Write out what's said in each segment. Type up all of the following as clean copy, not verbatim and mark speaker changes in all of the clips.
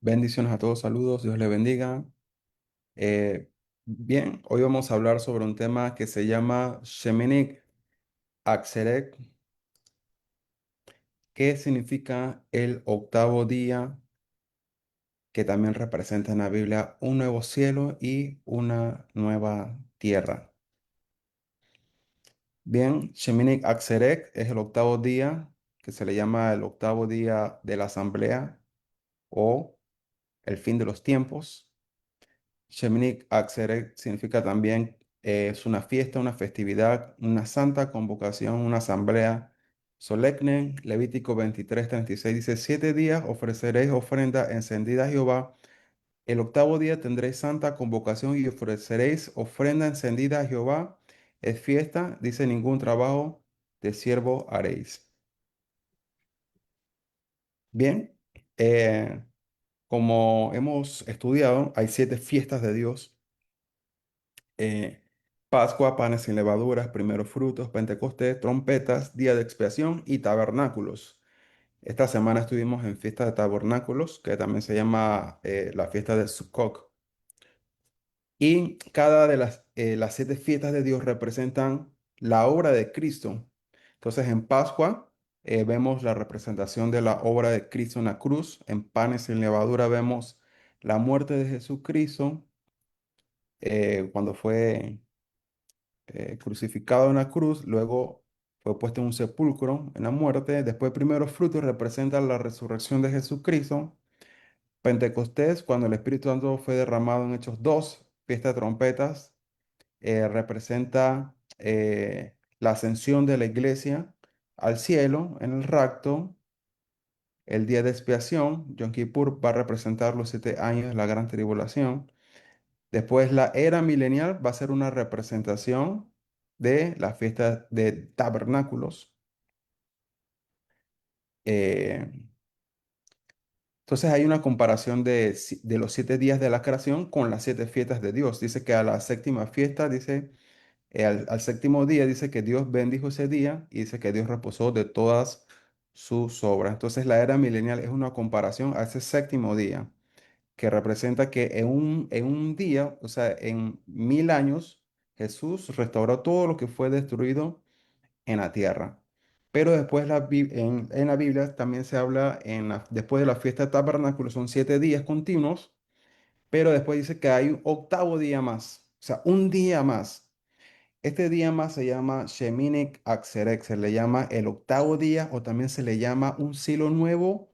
Speaker 1: Bendiciones a todos, saludos, Dios les bendiga. Bien, hoy vamos a hablar sobre un tema que se llama Shemini Atzeret, que significa el octavo día, que también representa en la Biblia un nuevo cielo y una nueva tierra. Bien, Shemini Atzeret es el octavo día, que se le llama el octavo día de la asamblea o el fin de los tiempos. Shemini Atzeret significa también es una fiesta, una festividad, una santa convocación, una asamblea solemne. Levítico 23:36 dice: 7 días ofreceréis ofrenda encendida a Jehová. El octavo día tendréis santa convocación y ofreceréis ofrenda encendida a Jehová. Es fiesta, dice: ningún trabajo de siervo haréis. Bien, como hemos estudiado, hay 7 fiestas de Dios. eh, Pascua, panes sin levaduras, primeros frutos, Pentecostés, trompetas, día de expiación y tabernáculos. Esta semana estuvimos en fiesta de tabernáculos, que también se llama la fiesta de Sukkot. Y cada de las 7 fiestas de Dios representan la obra de Cristo. Entonces, en Pascua vemos la representación de la obra de Cristo en la cruz. En panes sin levadura vemos la muerte de Jesucristo cuando fue crucificado en la cruz, luego fue puesto en un sepulcro en la muerte. Después, primeros frutos representan la resurrección de Jesucristo. Pentecostés, cuando el Espíritu Santo fue derramado en Hechos 2, fiesta de trompetas, representa la ascensión de la iglesia al cielo en el rapto. El día de expiación, Yom Kippur, va a representar los 7 años de la gran tribulación. Después la era milenial va a ser una representación de la fiesta de tabernáculos. Eh, entonces hay una comparación de los 7 días de la creación con las 7 fiestas de Dios. Dice que a la séptima fiesta, dice, al séptimo día, dice que Dios bendijo ese día y dice que Dios reposó de todas sus obras. Entonces la era milenial es una comparación a ese séptimo día, que representa que en un día, o sea, en 1000 años, Jesús restauró todo lo que fue destruido en la tierra. Pero después en la Biblia también se habla, después de la fiesta de tabernáculos, son 7 días continuos, pero después dice que hay un octavo día más, o sea, un día más. Este día más se llama Sheminik Atzeret, se le llama el octavo día o también se le llama un siglo nuevo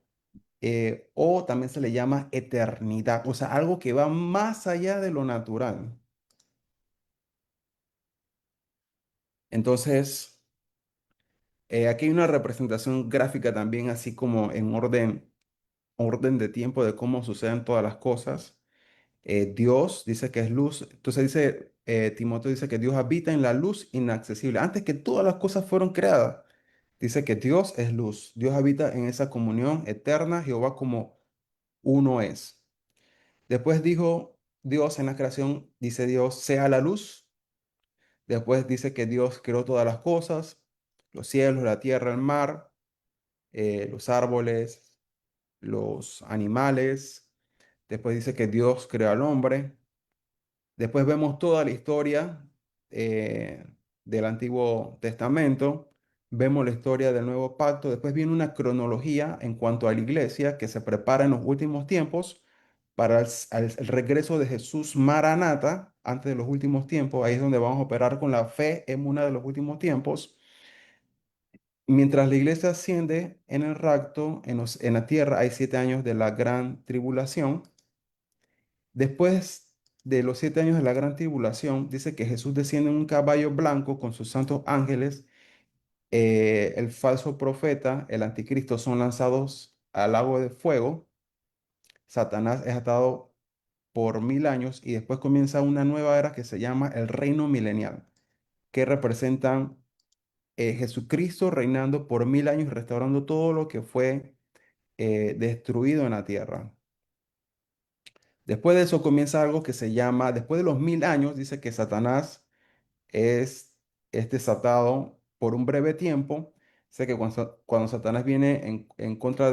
Speaker 1: o también se le llama eternidad, o sea, algo que va más allá de lo natural. Entonces, aquí hay una representación gráfica también, así como en orden de tiempo de cómo suceden todas las cosas. Dios dice que es luz, entonces dice, Timoteo dice que Dios habita en la luz inaccesible. Antes que todas las cosas fueron creadas, dice que Dios es luz. Dios habita en esa comunión eterna, Jehová como uno es. Después dijo Dios en la creación, dice Dios, sea la luz. Después dice que Dios creó todas las cosas, los cielos, la tierra, el mar, los árboles, los animales. Después dice que Dios creó al hombre. Después vemos toda la historia eh, del Antiguo Testamento. Vemos la historia del Nuevo Pacto. Después viene una cronología en cuanto a la iglesia que se prepara en los últimos tiempos para el regreso de Jesús Maranata antes de los últimos tiempos. Ahí es donde vamos a operar con la fe en una de los últimos tiempos. Mientras la iglesia asciende en el rapto, en la tierra hay 7 años de la gran tribulación. Después de los 7 años de la gran tribulación, dice que Jesús desciende en un caballo blanco con sus santos ángeles. El falso profeta, el anticristo, son lanzados al lago de fuego. Satanás es atado por 1000 años y después comienza una nueva era que se llama el reino milenial, que representan Jesucristo reinando por 1000 años, restaurando todo lo que fue destruido en la tierra. Después de eso comienza algo que se llama, después de los 1000 años, dice que Satanás es desatado por un breve tiempo. Sé que cuando Satanás viene en contra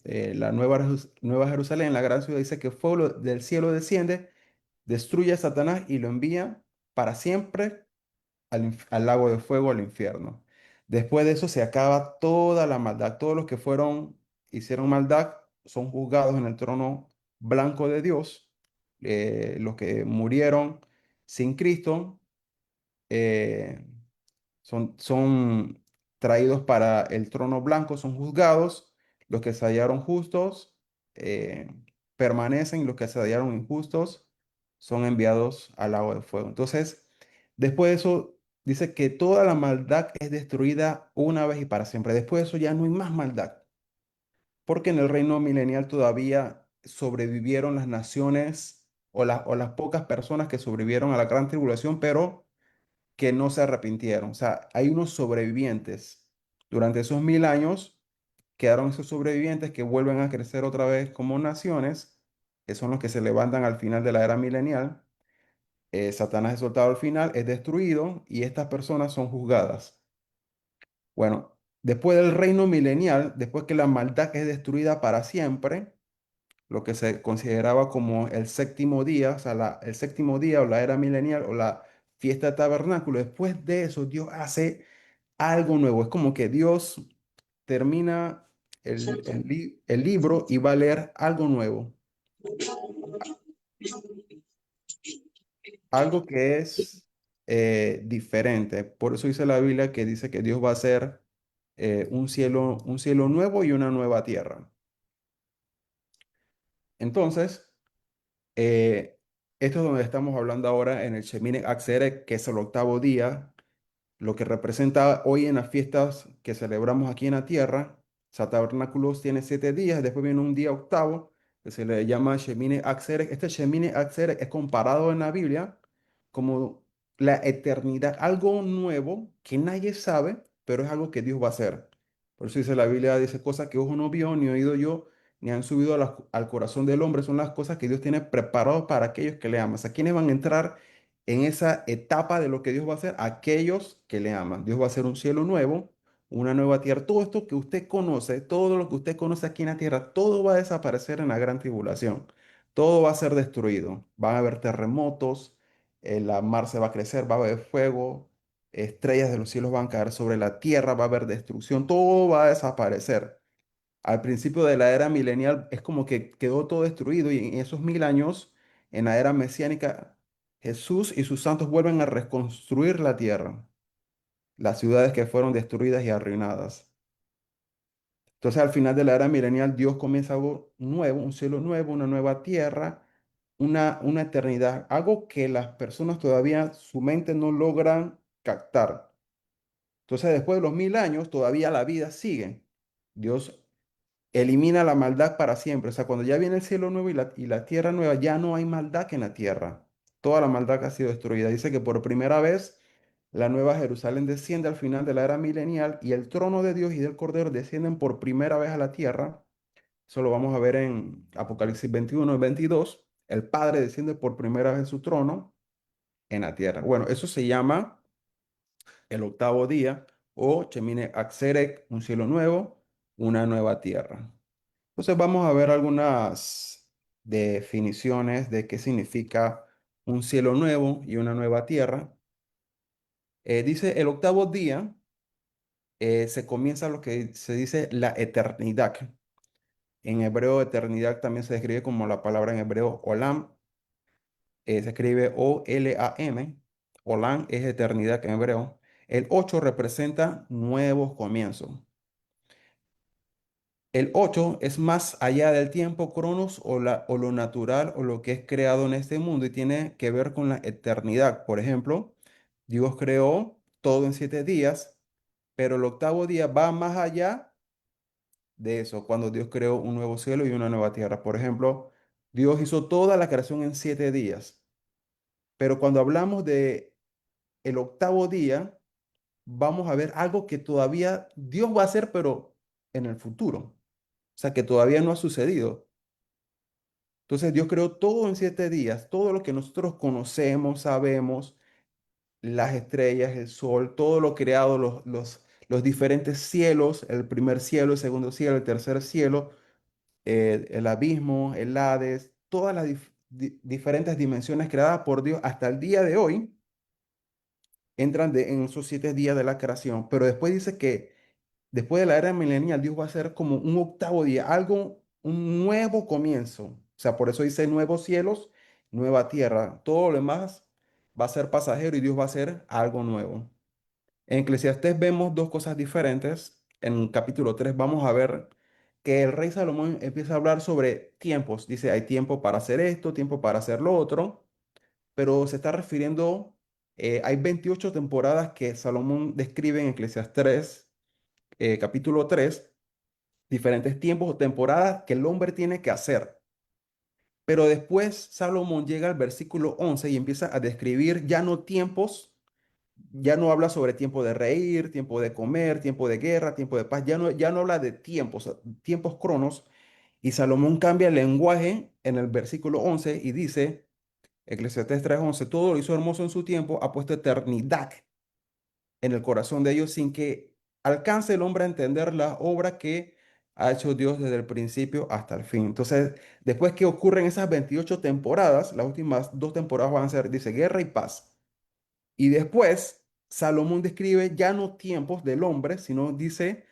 Speaker 1: la Nueva Jerusalén, la gran ciudad, dice que fuego del cielo desciende, destruye a Satanás y lo envía para siempre al lago de fuego, al infierno. Después de eso se acaba toda la maldad. Todos los que hicieron maldad, son juzgados en el trono blanco de Dios. Los que murieron sin Cristo, eh, son traídos para el trono blanco, son juzgados. Los que se hallaron justos eh, permanecen, los que se hallaron injustos son enviados al lago de fuego. Entonces, después de eso, dice que toda la maldad es destruida una vez y para siempre. Después de eso ya no hay más maldad, porque en el reino milenial todavía sobrevivieron las naciones o las pocas personas que sobrevivieron a la gran tribulación, pero que no se arrepintieron. O sea, hay unos sobrevivientes. Durante esos 1000 años quedaron esos sobrevivientes que vuelven a crecer otra vez como naciones, que son los que se levantan al final de la era milenial. Satanás es soltado al final, es destruido y estas personas son juzgadas. Bueno, después del reino milenial, después que la maldad es destruida para siempre, lo que se consideraba como el séptimo día, o sea, el séptimo día o la era milenial o la fiesta de tabernáculo, después de eso Dios hace algo nuevo. Es como que Dios termina el libro y va a leer algo nuevo, algo que es diferente. Por eso dice la Biblia que dice que Dios va a hacer un cielo nuevo y una nueva tierra. Entonces, esto es donde estamos hablando ahora en el Shemini Atzeret, que es el octavo día, lo que representa hoy en las fiestas que celebramos aquí en la tierra. Tabernáculos tiene 7 días, después viene un día octavo, que se le llama Shemini Atzeret. Este Shemini Atzeret es comparado en la Biblia como la eternidad, algo nuevo que nadie sabe, pero es algo que Dios va a hacer. Por eso dice la Biblia, dice cosas que ojo no vio, ni oído yo, ni han subido al corazón del hombre, son las cosas que Dios tiene preparado para aquellos que le aman. O sea, ¿quiénes van a entrar en esa etapa de lo que Dios va a hacer? Aquellos que le aman. Dios va a hacer un cielo nuevo, una nueva tierra. Todo esto que usted conoce, todo lo que usted conoce aquí en la tierra, todo va a desaparecer en la gran tribulación. Todo va a ser destruido. Van a haber terremotos, la mar se va a crecer, va a haber fuego, estrellas de los cielos van a caer sobre la tierra, va a haber destrucción, todo va a desaparecer. Al principio de la era milenial es como que quedó todo destruido y en esos 1000 años, en la era mesiánica, Jesús y sus santos vuelven a reconstruir la tierra, las ciudades que fueron destruidas y arruinadas. Entonces al final de la era milenial Dios comienza algo nuevo, un cielo nuevo, una nueva tierra, una eternidad, algo que las personas todavía su mente no logran captar. Entonces después de los 1000 años todavía la vida sigue. Dios elimina la maldad para siempre. O sea, cuando ya viene el cielo nuevo y la tierra nueva, ya no hay maldad en la tierra. Toda la maldad ha sido destruida. Dice que por primera vez la nueva Jerusalén desciende al final de la era milenial y el trono de Dios y del Cordero descienden por primera vez a la tierra. Eso lo vamos a ver en Apocalipsis 21 y 22. El Padre desciende por primera vez en su trono en la tierra. Bueno, eso se llama el octavo día o Shemine Atzeret, un cielo nuevo, una nueva tierra. Entonces vamos a ver algunas definiciones de qué significa un cielo nuevo y una nueva tierra. Dice el octavo día se comienza lo que se dice la eternidad. En hebreo eternidad también se describe como la palabra en hebreo olam. Se escribe O-L-A-M. Olam es eternidad en hebreo. El 8 representa nuevos comienzos. El 8 es más allá del tiempo, Cronos, o lo natural o lo que es creado en este mundo y tiene que ver con la eternidad. Por ejemplo, Dios creó todo en 7 días, pero el octavo día va más allá de eso, cuando Dios creó un nuevo cielo y una nueva tierra. Por ejemplo, Dios hizo toda la creación en 7 días, pero cuando hablamos de el octavo día, vamos a ver algo que todavía Dios va a hacer, pero en el futuro. O sea, que todavía no ha sucedido. Entonces Dios creó todo en 7 días, todo lo que nosotros conocemos, sabemos, las estrellas, el sol, todo lo creado, los diferentes cielos, el primer cielo, el segundo cielo, el tercer cielo, el abismo, el Hades, todas las diferentes dimensiones creadas por Dios hasta el día de hoy entran en esos 7 días de la creación. Pero después dice que después de la era milenial, Dios va a hacer como un octavo día, algo, un nuevo comienzo. O sea, por eso dice nuevos cielos, nueva tierra. Todo lo demás va a ser pasajero y Dios va a hacer algo nuevo. En Eclesiastés vemos dos cosas diferentes. En capítulo 3 vamos a ver que el rey Salomón empieza a hablar sobre tiempos. Dice, hay tiempo para hacer esto, tiempo para hacer lo otro, pero se está refiriendo, hay 28 temporadas que Salomón describe en Eclesiastés capítulo 3, diferentes tiempos o temporadas que el hombre tiene que hacer. Pero después Salomón llega al versículo 11 y empieza a describir ya no tiempos, ya no habla sobre tiempo de reír, tiempo de comer, tiempo de guerra, tiempo de paz, ya no habla de tiempos, tiempos cronos. Y Salomón cambia el lenguaje en el versículo 11 y dice, Eclesiastés 3:11, todo lo hizo hermoso en su tiempo, ha puesto eternidad en el corazón de ellos sin que alcance el hombre a entender la obra que ha hecho Dios desde el principio hasta el fin. Entonces, después que ocurren esas 28 temporadas, las últimas 2 temporadas van a ser, dice, guerra y paz. Y después, Salomón describe ya no tiempos del hombre, sino dice,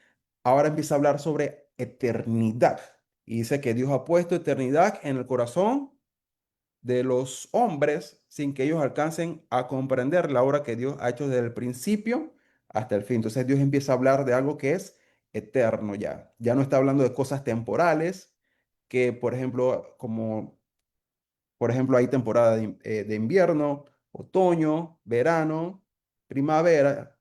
Speaker 1: ahora empieza a hablar sobre eternidad. Y dice que Dios ha puesto eternidad en el corazón de los hombres sin que ellos alcancen a comprender la obra que Dios ha hecho desde el principio hasta el fin. Entonces Dios empieza a hablar de algo que es eterno ya. Ya no está hablando de cosas temporales, que por ejemplo, como por ejemplo hay temporada de invierno, otoño, verano, primavera.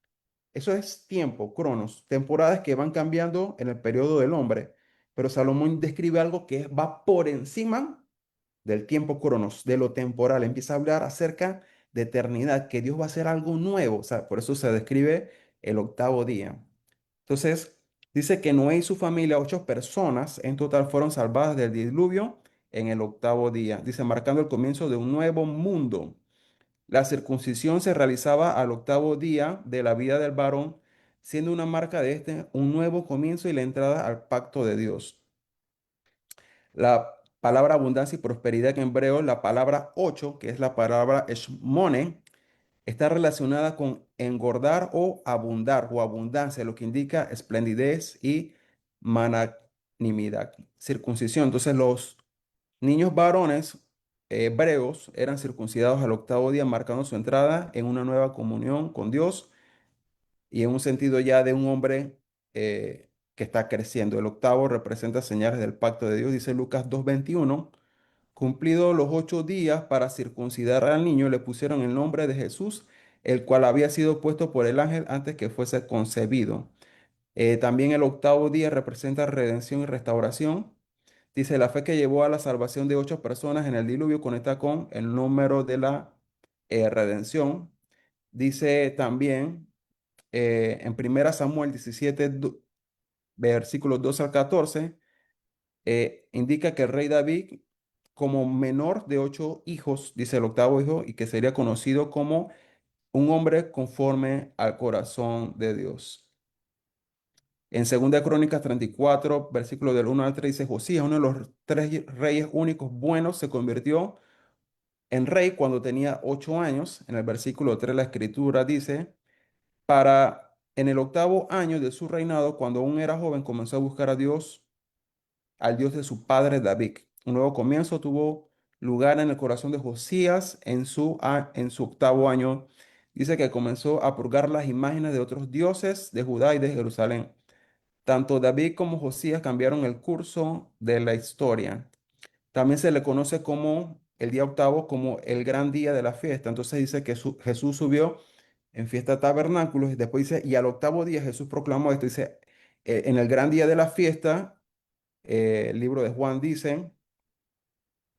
Speaker 1: Eso es tiempo, cronos, temporadas que van cambiando en el periodo del hombre. Pero Salomón describe algo que va por encima del tiempo cronos, de lo temporal. Empieza a hablar acerca de eternidad, que Dios va a hacer algo nuevo. O sea, por eso se describe el octavo día. Entonces, dice que Noé y su familia, 8 personas en total, fueron salvadas del diluvio en el octavo día. Dice, marcando el comienzo de un nuevo mundo. La circuncisión se realizaba al octavo día de la vida del varón, siendo una marca de este un nuevo comienzo y la entrada al pacto de Dios. La palabra abundancia y prosperidad en hebreo, la palabra 8, que es la palabra shmone, está relacionada con engordar o abundar o abundancia, lo que indica esplendidez y magnanimidad. Circuncisión. Entonces los niños varones hebreos eran circuncidados al octavo día, marcando su entrada en una nueva comunión con Dios y en un sentido ya de un hombre que está creciendo. El octavo representa señales del pacto de Dios, dice Lucas 2:21. Cumplidos los 8 días para circuncidar al niño, le pusieron el nombre de Jesús, el cual había sido puesto por el ángel antes que fuese concebido. También el octavo día representa redención y restauración. Dice, la fe que llevó a la salvación de 8 personas en el diluvio conecta con el número de la redención. Dice también en 1 Samuel 17, versículos 12 al 14, indica que el rey David, como menor de 8 hijos, dice el octavo hijo, y que sería conocido como un hombre conforme al corazón de Dios. En 2 Crónicas 34, versículo del 1 al 3, dice, Josías, uno de los 3 reyes únicos buenos, se convirtió en rey cuando tenía 8 años. En el versículo 3 la escritura dice, para en el octavo año de su reinado, cuando aún era joven, comenzó a buscar a Dios, al Dios de su padre David. Un nuevo comienzo tuvo lugar en el corazón de Josías en su octavo año. Dice que comenzó a purgar las imágenes de otros dioses de Judá y de Jerusalén. Tanto David como Josías cambiaron el curso de la historia. También se le conoce como el día octavo, como el gran día de la fiesta. Entonces dice que Jesús subió en fiesta de tabernáculos y después dice, y al octavo día Jesús proclamó esto. Dice, en el gran día de la fiesta, el libro de Juan dice,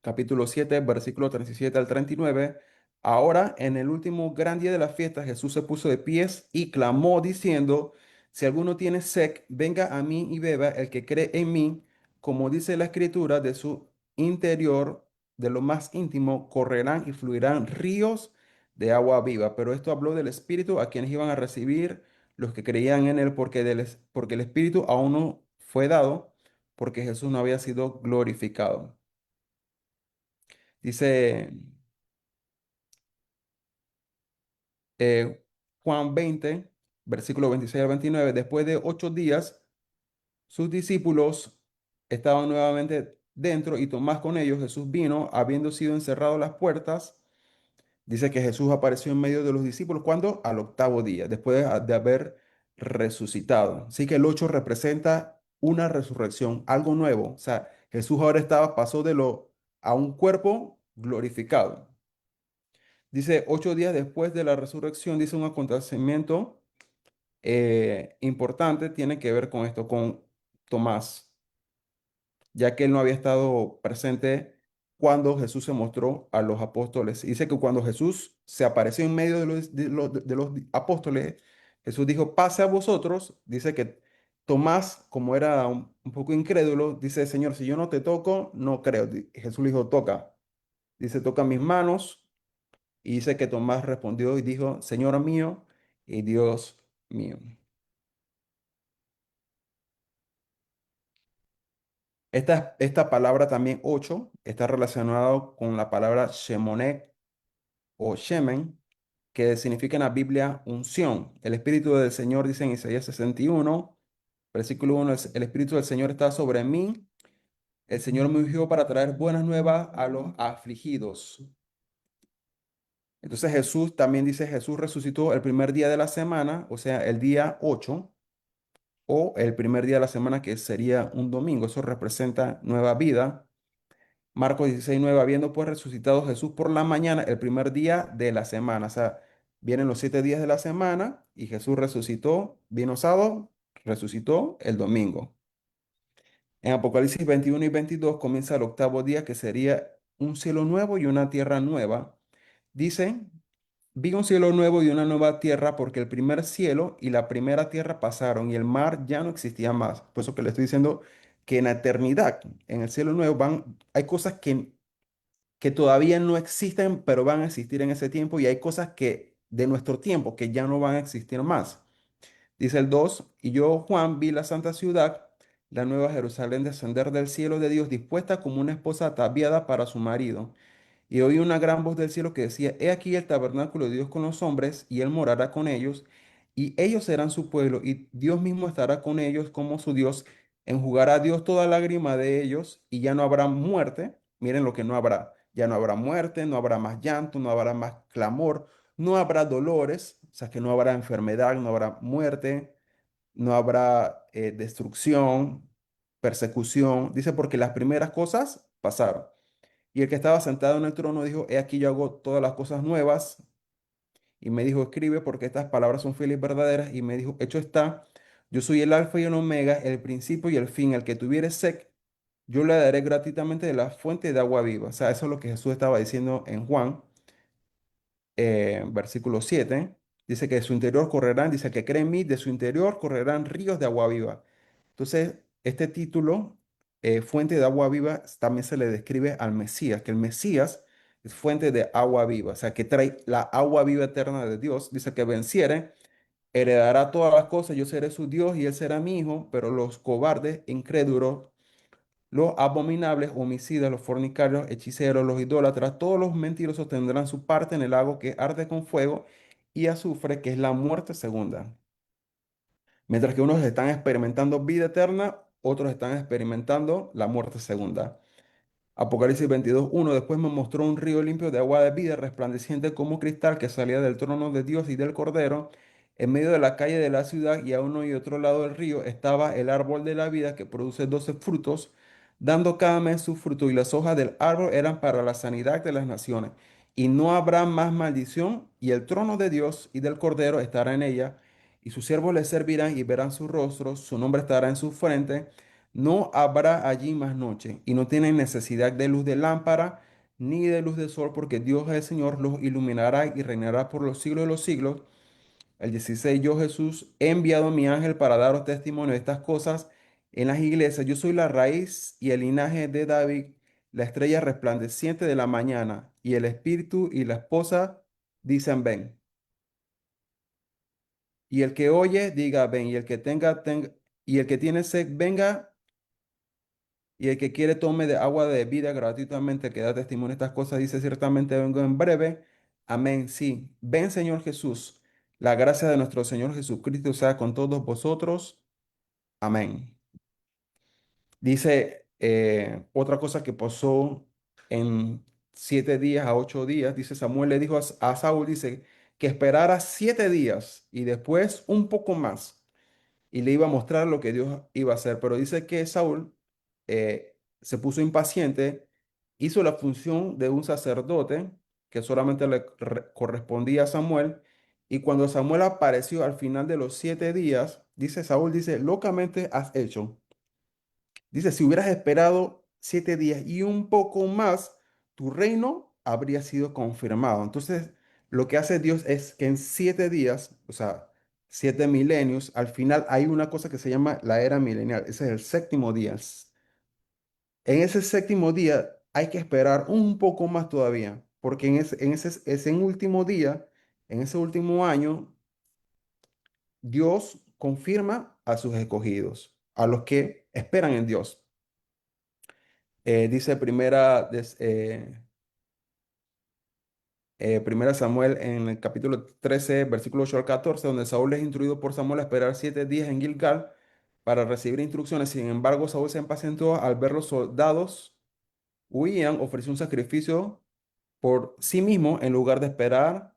Speaker 1: capítulo 7, versículo 37 al 39. Ahora, en el último gran día de la fiesta, Jesús se puso de pies y clamó diciendo, si alguno tiene sed, venga a mí y beba. El que cree en mí, como dice la escritura, de su interior, de lo más íntimo, correrán y fluirán ríos de agua viva. Pero esto habló del Espíritu a quienes iban a recibir los que creían en él, porque el Espíritu aún no fue dado porque Jesús no había sido glorificado. Dice eh, Juan 20, versículo 26 al 29, después de 8 días, sus discípulos estaban nuevamente dentro y Tomás con ellos. Jesús vino, habiendo sido encerrado las puertas. Dice que Jesús apareció en medio de los discípulos cuando al octavo día, después de haber resucitado. Así que el 8 representa una resurrección, algo nuevo. O sea, Jesús ahora pasó a un cuerpo glorificado. Dice, 8 días después de la resurrección, dice un acontecimiento importante, tiene que ver con esto, con Tomás, ya que él no había estado presente cuando Jesús se mostró a los apóstoles. Dice que cuando Jesús se apareció en medio de los apóstoles, Jesús dijo, pase a vosotros. Dice que Tomás, como era un poco incrédulo, dice, Señor, si yo no te toco, no creo. Jesús le dijo, toca. Dice, toca mis manos. Y dice que Tomás respondió y dijo, Señor mío y Dios mío. Esta palabra también 8 está relacionado con la palabra Shemonet o Shemen, que significa en la Biblia unción. El Espíritu del Señor dice en Isaías 61, versículo 1, el Espíritu del Señor está sobre mí. El Señor me ungió para traer buenas nuevas a los afligidos. Entonces Jesús también dice, Jesús resucitó el primer día de la semana, o sea, el día 8 o el primer día de la semana que sería un domingo. Eso representa nueva vida. Marcos 16:9, habiendo pues resucitado Jesús por la mañana, el primer día de la semana. O sea, vienen los 7 días de la semana y Jesús resucitó, vino sábado, resucitó el domingo. En Apocalipsis 21 y 22 comienza el octavo día que sería un cielo nuevo y una tierra nueva. Dice, vi un cielo nuevo y una nueva tierra porque el primer cielo y la primera tierra pasaron y el mar ya no existía más. Por eso que le estoy diciendo que en la eternidad, en el cielo nuevo, hay cosas que todavía no existen, pero van a existir en ese tiempo, y hay cosas que de nuestro tiempo que ya no van a existir más. Dice el 2 y yo, Juan, vi la santa ciudad, la nueva Jerusalén, descender del cielo de Dios, dispuesta como una esposa ataviada para su marido. Y oí una gran voz del cielo que decía, He aquí el tabernáculo de Dios con los hombres, y él morará con ellos, y ellos serán su pueblo, y Dios mismo estará con ellos como su Dios. Enjugará Dios toda lágrima de ellos, y ya no habrá muerte. Miren lo que no habrá. Ya no habrá muerte, no habrá más llanto, no habrá más clamor, no habrá dolores, o sea que no habrá enfermedad, no habrá muerte, no habrá destrucción, persecución. Dice, porque las primeras cosas pasaron. Y el que estaba sentado en el trono dijo, He aquí yo hago todas las cosas nuevas. Y me dijo, escribe porque estas palabras son fieles y verdaderas. Y me dijo, hecho está, yo soy el alfa y el omega, el principio y el fin. El que tuviere sed, yo le daré gratuitamente de la fuente de agua viva. O sea, eso es lo que Jesús estaba diciendo en Juan, versículo 7. Dice que de su interior correrán, dice que cree en mí, de su interior correrán ríos de agua viva. Entonces, este título, fuente de agua viva, también se le describe al Mesías, que el Mesías es fuente de agua viva, o sea, que trae la agua viva eterna de Dios. Dice que venciere, heredará todas las cosas, yo seré su Dios y él será mi hijo, pero los cobardes, incrédulos, los abominables, homicidas, los fornicarios, hechiceros, los idólatras, todos los mentirosos tendrán su parte en el lago que arde con fuego y azufre, que es la muerte segunda. Mientras que unos están experimentando vida eterna, otros están experimentando la muerte segunda. Apocalipsis 22:1. Después me mostró un río limpio de agua de vida, resplandeciente como cristal, que salía del trono de Dios y del Cordero. En medio de la calle de la ciudad y a uno y otro lado del río estaba el árbol de la vida que produce 12 frutos, dando cada mes su fruto, y las hojas del árbol eran para la sanidad de las naciones. Y no habrá más maldición, y el trono de Dios y del Cordero estará en ella, y sus siervos le servirán y verán su rostro, su nombre estará en su frente. No habrá allí más noche, y no tienen necesidad de luz de lámpara ni de luz de sol, porque Dios el Señor los iluminará y reinará por los siglos de los siglos. El 16, yo Jesús he enviado mi ángel para daros testimonio de estas cosas en las iglesias. Yo soy la raíz y el linaje de David, la estrella resplandeciente de la mañana, y el espíritu y la esposa dicen ven. Y el que oye, diga ven, y el que tenga, y el que tiene sed, venga. y el que quiere tome de agua de vida gratuitamente, que da testimonio de estas cosas, dice ciertamente vengo en breve. Amén. Sí, ven Señor Jesús. La gracia de nuestro Señor Jesucristo sea con todos vosotros. Amén. Dice otra cosa que pasó en 7 días a 8 días. Dice Samuel le dijo a Saúl, dice que esperara 7 días y después un poco más y le iba a mostrar lo que Dios iba a hacer. Pero dice que Saúl se puso impaciente, hizo la función de un sacerdote que solamente le correspondía a Samuel. Y cuando Samuel apareció al final de los 7 días, dice Saúl, dice, locamente has hecho. Dice, si hubieras esperado 7 días y un poco más, tu reino habría sido confirmado. Entonces, lo que hace Dios es que en 7 días, o sea, 7 milenios, al final hay una cosa que se llama la era milenial. Ese es el séptimo día. En ese séptimo día hay que esperar un poco más todavía, porque ese último día, en ese último año, Dios confirma a sus escogidos, a los que esperan en Dios. Dice primera Samuel en el capítulo 13, versículo 8 al 14, donde Saúl es instruido por Samuel a esperar 7 días en Gilgal para recibir instrucciones. Sin embargo, Saúl se impacientó al ver los soldados huían, ofreció un sacrificio por sí mismo en lugar de esperar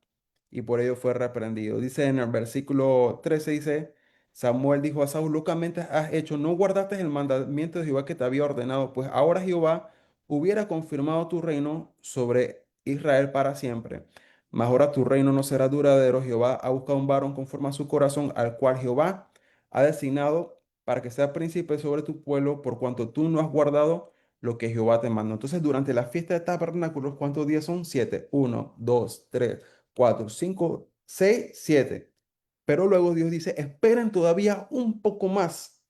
Speaker 1: y por ello fue reprendido. Dice en el versículo 13, dice, Samuel dijo a Saúl, locamente has hecho, no guardaste el mandamiento de Jehová que te había ordenado, pues ahora Jehová hubiera confirmado tu reino sobre Israel para siempre. Mas ahora tu reino no será duradero. Jehová ha buscado un varón conforme a su corazón, al cual Jehová ha designado para que sea príncipe sobre tu pueblo, por cuanto tú no has guardado lo que Jehová te mandó. Entonces, durante la fiesta de tabernáculos, ¿cuántos días son? 7. 1, 2, 3, 4, 5, 6, 7. Pero luego Dios dice, esperen todavía un poco más,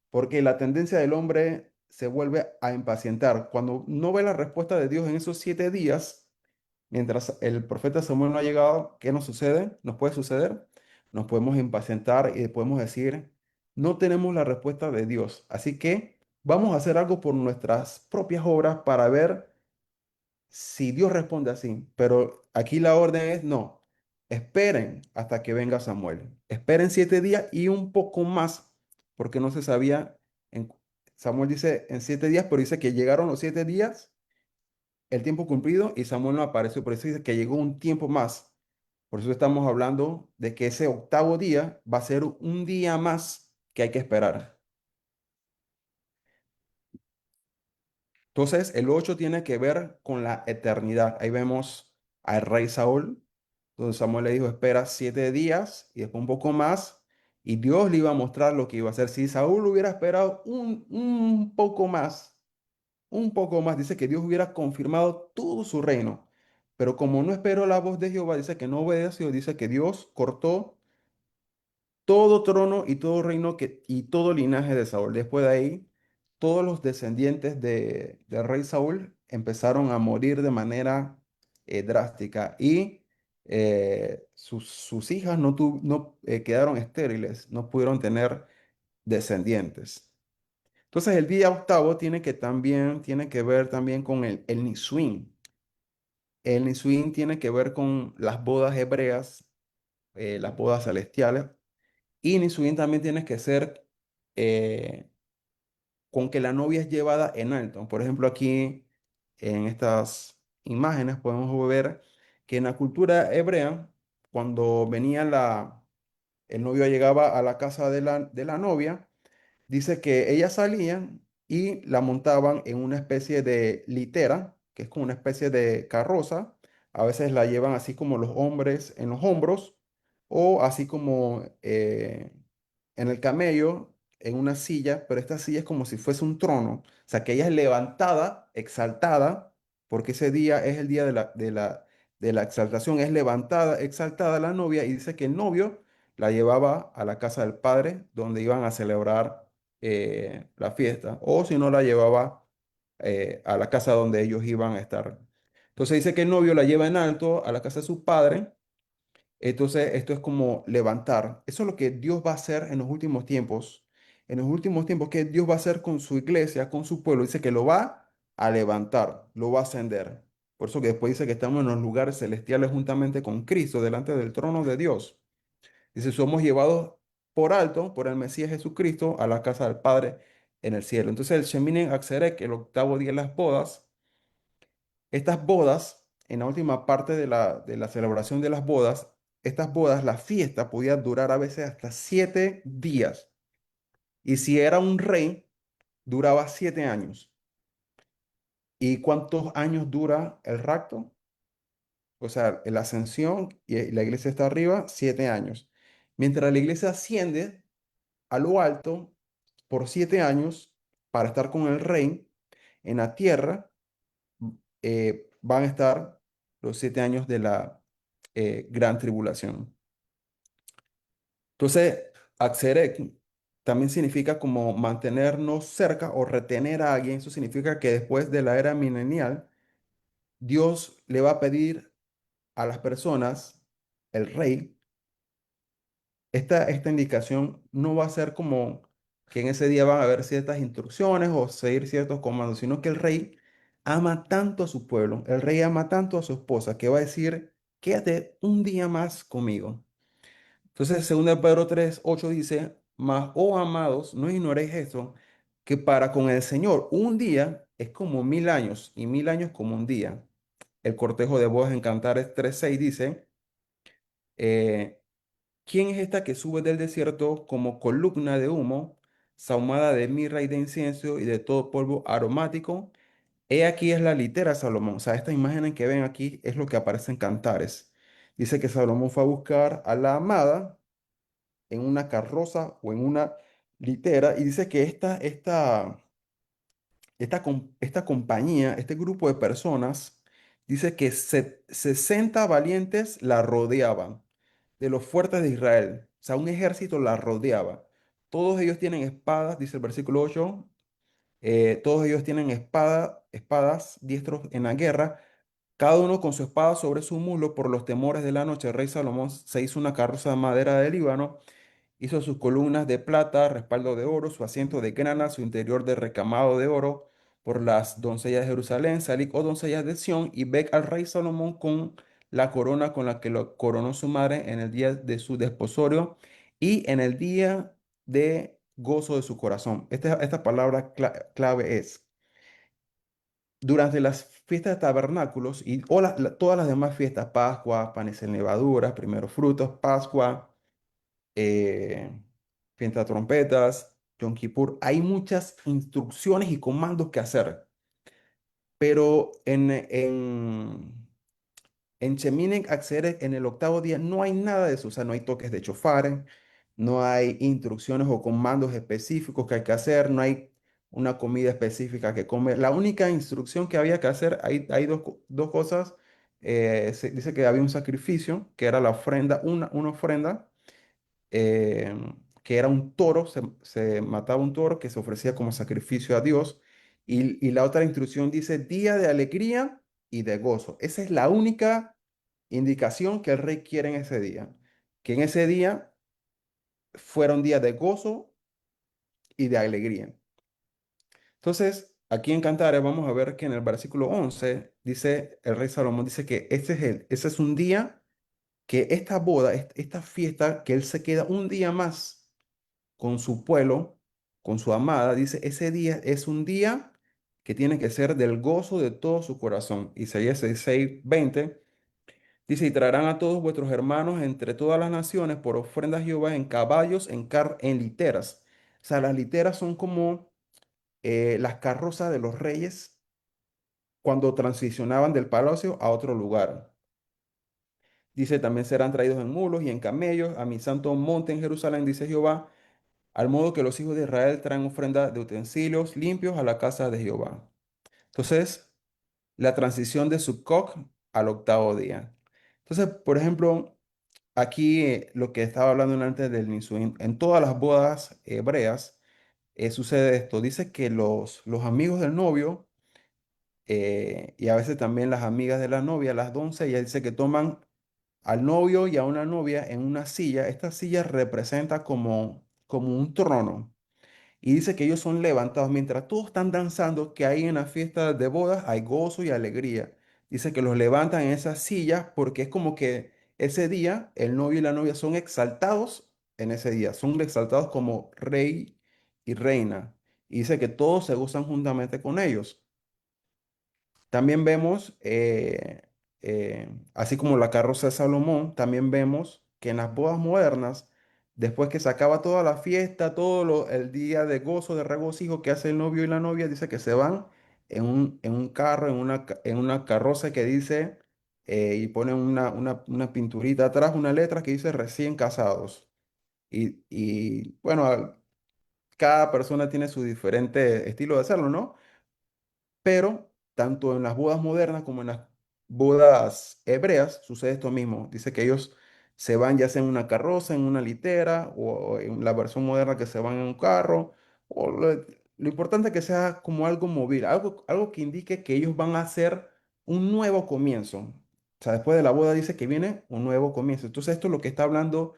Speaker 1: porque la tendencia del hombre se vuelve a impacientar. Cuando no ve la respuesta de Dios en esos 7 días, mientras el profeta Samuel no ha llegado, ¿qué nos sucede? ¿Nos puede suceder? Nos podemos impacientar y podemos decir, no tenemos la respuesta de Dios. Así que vamos a hacer algo por nuestras propias obras para ver si Dios responde así. Pero aquí la orden es, no, esperen hasta que venga Samuel. Esperen 7 días y un poco más, porque no se sabía. en- Samuel dice en 7 días, pero dice que llegaron los 7 días el tiempo cumplido y Samuel no apareció, por eso dice que llegó un tiempo más. Por eso estamos hablando de que ese octavo día va a ser un día más que hay que esperar. Entonces, el 8 tiene que ver con la eternidad. Ahí vemos al rey Saúl, donde Samuel le dijo, espera 7 días y después un poco más, y Dios le iba a mostrar lo que iba a hacer. Si Saúl hubiera esperado un poco más, dice que Dios hubiera confirmado todo su reino. Pero como no esperó la voz de Jehová, dice que no obedeció, dice que Dios cortó todo trono y todo reino y todo linaje de Saúl. Después de ahí, todos los descendientes del rey Saúl empezaron a morir de manera drástica y sus hijas no quedaron estériles, no pudieron tener descendientes. Entonces el día octavo tiene que ver también con el Nisuín. El Nisuín tiene que ver con las bodas hebreas, las bodas celestiales. Y Nisuín también tiene que ser eh, con que la novia es llevada en alto. Por ejemplo, aquí en estas imágenes podemos ver que en la cultura hebrea, cuando el novio llegaba a la casa de la novia, dice que ellas salían y la montaban en una especie de litera, que es como una especie de carroza. A veces la llevan así como los hombres en los hombros o así como en el camello, en una silla, pero esta silla es como si fuese un trono. O sea, que ella es levantada, exaltada, porque ese día es el día de la exaltación, es levantada, exaltada la novia y dice que el novio la llevaba a la casa del padre donde iban a celebrar la fiesta, o si no la llevaba a la casa donde ellos iban a estar. Entonces dice que el novio la lleva en alto a la casa de su padre. Entonces esto es como levantar. Eso es lo que Dios va a hacer en los últimos tiempos. en los últimos tiempos, qué Dios va a hacer con su iglesia, con su pueblo. Dice que lo va a levantar, lo va a ascender. Por eso que después dice que estamos en los lugares celestiales juntamente con Cristo, delante del trono de Dios. Dice, somos llevados por alto, por el Mesías Jesucristo, a la casa del Padre en el cielo. Entonces el Shemini Atzeret, el octavo día de las bodas, estas bodas, en la última parte de la celebración de las bodas, estas bodas, la fiesta podía durar a veces hasta 7 días. Y si era un rey, duraba 7 años. ¿Y cuántos años dura el rapto? O sea, la ascensión y la iglesia está arriba, 7 años. Mientras la iglesia asciende a lo alto por 7 años para estar con el rey en la tierra, van a estar los 7 años de la gran tribulación. Entonces, Axerek también significa como mantenernos cerca o retener a alguien. Eso significa que después de la era milenial, Dios le va a pedir a las personas, el rey, esta indicación no va a ser como que en ese día van a haber ciertas instrucciones o seguir ciertos comandos, sino que el rey ama tanto a su pueblo, el rey ama tanto a su esposa, que va a decir, quédate un día más conmigo. Entonces, 2 Pedro 3:8 dice, mas, oh amados, no ignoréis esto, que para con el Señor un día es como 1000 años y 1000 años como un día. El cortejo de bodas en Cantares 3:6 dice, eh, ¿quién es esta que sube del desierto como columna de humo, sahumada de mirra y de incienso y de todo polvo aromático? He aquí es la litera de Salomón. O sea, esta imagen que ven aquí es lo que aparece en Cantares. Dice que Salomón fue a buscar a la amada en una carroza o en una litera y dice que esta compañía, este grupo de personas, dice que 60 valientes la rodeaban de los fuertes de Israel. O sea, un ejército la rodeaba. Todos ellos tienen espadas, dice el versículo 8. Todos ellos tienen espadas diestros en la guerra, cada uno con su espada sobre su muslo por los temores de la noche. El rey Salomón se hizo una carroza de madera de Líbano. Hizo sus columnas de plata, respaldo de oro, su asiento de grana, su interior de recamado de oro, por las doncellas de Jerusalén, Salic o doncellas de Sión, y ve al rey Salomón con la corona con la que lo coronó su madre en el día de su desposorio y en el día de gozo de su corazón. Esta palabra clave es, durante las fiestas de tabernáculos y todas las demás fiestas, Pascua, panes en levaduras, primeros frutos, Pascua, eh, fiesta de trompetas, Yom Kippur, hay muchas instrucciones y comandos que hacer, pero en Shemini Atzeret, en el octavo día, no hay nada de eso, o sea, no hay toques de chofar, no hay instrucciones o comandos específicos que hay que hacer, no hay una comida específica que comer. La única instrucción que había que hacer, hay dos cosas. Se dice que había un sacrificio, que era la ofrenda, una ofrenda eh, que era un toro, se mataba un toro que se ofrecía como sacrificio a Dios. Y la otra instrucción dice día de alegría y de gozo. Esa es la única indicación que el rey quiere en ese día. Que en ese día fuera un día de gozo y de alegría. Entonces, aquí en Cantares vamos a ver que en el versículo 11 dice, el rey Salomón dice que ese es un día que esta boda, esta fiesta, que él se queda un día más con su pueblo, con su amada, dice, ese día es un día que tiene que ser del gozo de todo su corazón. Isaías 66:20 dice, y traerán a todos vuestros hermanos entre todas las naciones por ofrendas a Jehová en caballos, en literas. O sea, las literas son como las carrozas de los reyes cuando transicionaban del palacio a otro lugar. Dice, también serán traídos en mulos y en camellos a mi santo monte en Jerusalén, dice Jehová, al modo que los hijos de Israel traen ofrenda de utensilios limpios a la casa de Jehová. Entonces, la transición de Sukkot al octavo día. Entonces, por ejemplo, aquí lo que estaba hablando antes del Nisuín, en todas las bodas hebreas sucede esto. Dice que los amigos del novio y a veces también las amigas de la novia, las doncellas, dice que toman al novio y a una novia en una silla. Esta silla representa como un trono. Y dice que ellos son levantados mientras todos están danzando, que ahí en la fiesta de bodas hay gozo y alegría. Dice que los levantan en esas sillas porque es como que ese día el novio y la novia son exaltados en ese día, son exaltados como rey y reina. Y dice que todos se gozan juntamente con ellos. También vemos, así como la carroza de Salomón, también vemos que en las bodas modernas, después que se acaba toda la fiesta, el día de gozo, de regocijo que hace el novio y la novia, dice que se van en un carro, en una carroza que dice, y ponen una pinturita atrás, una letra que dice recién casados. Y bueno, cada persona tiene su diferente estilo de hacerlo, ¿no? Pero tanto en las bodas modernas como en las bodas hebreas sucede esto mismo. Dice que ellos se van ya sea en una carroza, en una litera, o en la versión moderna que se van en un carro. Lo importante es que sea como algo móvil, algo que indique que ellos van a hacer un nuevo comienzo. O sea, después de la boda dice que viene un nuevo comienzo. Entonces esto es lo que está hablando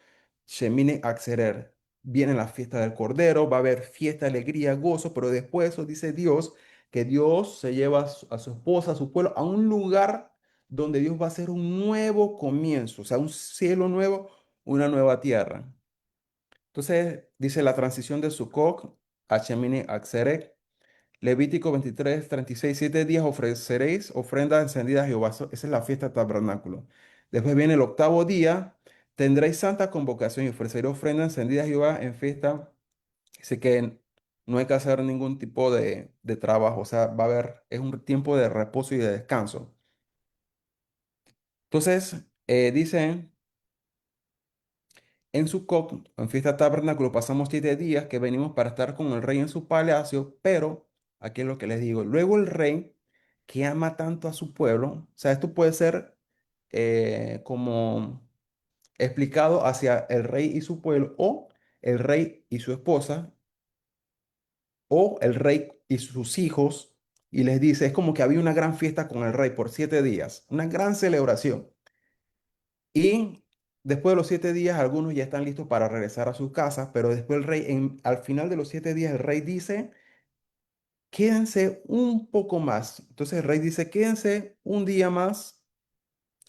Speaker 1: Shemine Axerer. Viene la fiesta del Cordero, va a haber fiesta, alegría, gozo, pero después eso dice Dios que Dios se lleva a su esposa, a su pueblo, a un lugar donde Dios va a hacer un nuevo comienzo, o sea, un cielo nuevo, una nueva tierra. Entonces, dice la transición de Sukkot a Shemini Atzeret, Levítico 23, 36, 7 días ofreceréis ofrendas encendidas a Jehová. Esa es la fiesta del tabernáculo. Después viene el octavo día, tendréis santa convocación y ofreceréis ofrendas encendidas a Jehová en fiesta. Dice que no hay que hacer ningún tipo de trabajo, o sea, va a haber, es un tiempo de reposo y de descanso. Entonces, dicen, en Sukkot, en fiesta tabernáculo, pasamos 7 días que venimos para estar con el rey en su palacio, pero, aquí es lo que les digo, luego el rey que ama tanto a su pueblo, o sea, esto puede ser como explicado hacia el rey y su pueblo, o el rey y su esposa, o el rey y sus hijos, y les dice, es como que había una gran fiesta con el rey por 7 días, una gran celebración. Y después de los 7 días, algunos ya están listos para regresar a sus casas, pero después el rey, al final de los 7 días, el rey dice, quédense un poco más. Entonces el rey dice, quédense un día más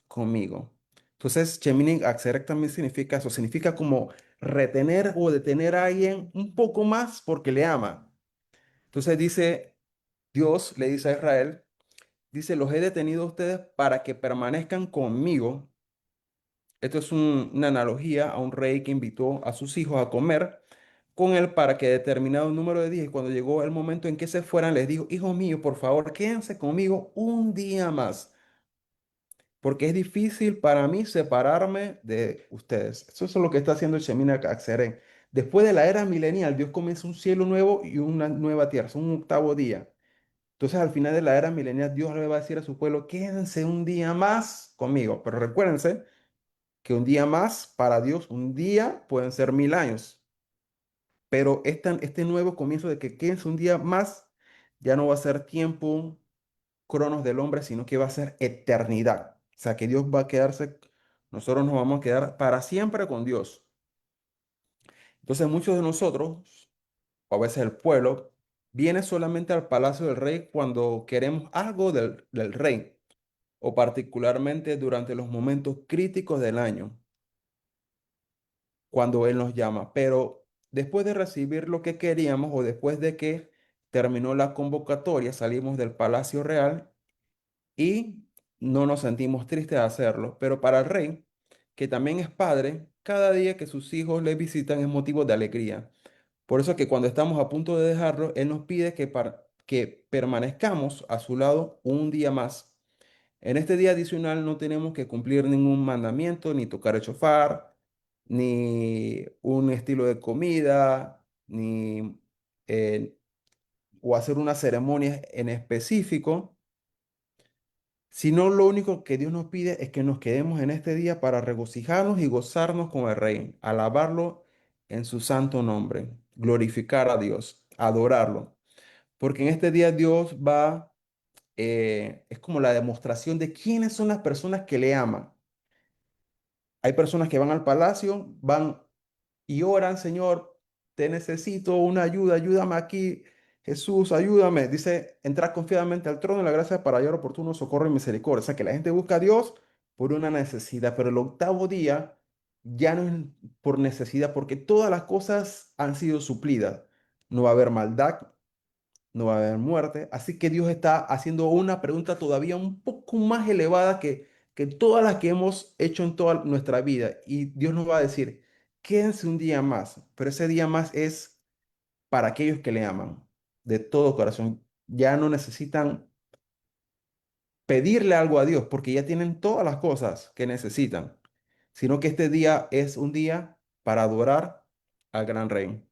Speaker 1: conmigo. Entonces, Shemini Atzeret también significa eso, significa como retener o detener a alguien un poco más porque le ama. Entonces dice, Dios le dice a Israel, dice, los he detenido a ustedes para que permanezcan conmigo. Esto es una analogía a un rey que invitó a sus hijos a comer con él para que determinado número de días, y cuando llegó el momento en que se fueran, les dijo, hijos míos, por favor, quédense conmigo un día más, porque es difícil para mí separarme de ustedes. Eso es lo que está haciendo el Shemina Atzeret. Después de la era milenial, Dios comienza un cielo nuevo y una nueva tierra, es un octavo día. Entonces, al final de la era milenial, Dios le va a decir a su pueblo, quédense un día más conmigo. Pero recuérdense que un día más para Dios, un día pueden ser 1000 años. Pero este nuevo comienzo de que quédense un día más, ya no va a ser tiempo, cronos del hombre, sino que va a ser eternidad. O sea, que Dios va a quedarse, nosotros nos vamos a quedar para siempre con Dios. Entonces, muchos de nosotros, o a veces el pueblo, viene solamente al palacio del rey cuando queremos algo del rey, o particularmente durante los momentos críticos del año, cuando Él nos llama. Pero después de recibir lo que queríamos o después de que terminó la convocatoria, salimos del Palacio Real y no nos sentimos tristes de hacerlo. Pero para el rey, que también es padre, cada día que sus hijos le visitan es motivo de alegría. Por eso que cuando estamos a punto de dejarlo, Él nos pide que permanezcamos a su lado un día más. En este día adicional no tenemos que cumplir ningún mandamiento, ni tocar el shofar, ni un estilo de comida, ni o hacer una ceremonia en específico, sino lo único que Dios nos pide es que nos quedemos en este día para regocijarnos y gozarnos con el Rey, alabarlo en su santo nombre, glorificar a Dios, adorarlo, porque en este día Dios va, es como la demostración de quiénes son las personas que le aman. Hay personas que van al palacio, van y oran, Señor. te necesito una ayuda, ayúdame aquí, Jesús, ayúdame. Dice, entrar confiadamente al trono de la gracia para hallar oportuno socorro y misericordia. O sea, que la gente busca a Dios por una necesidad, pero el octavo día ya no es por necesidad, porque todas las cosas han sido suplidas. No va a haber maldad, no va a haber muerte. Así que Dios está haciendo una pregunta todavía un poco más elevada que todas las que hemos hecho en toda nuestra vida. Y Dios nos va a decir, quédense un día más, pero ese día más es para aquellos que le aman de todo corazón. Ya no necesitan pedirle algo a Dios porque ya tienen todas las cosas que necesitan, sino que este día es un día para adorar al gran rey.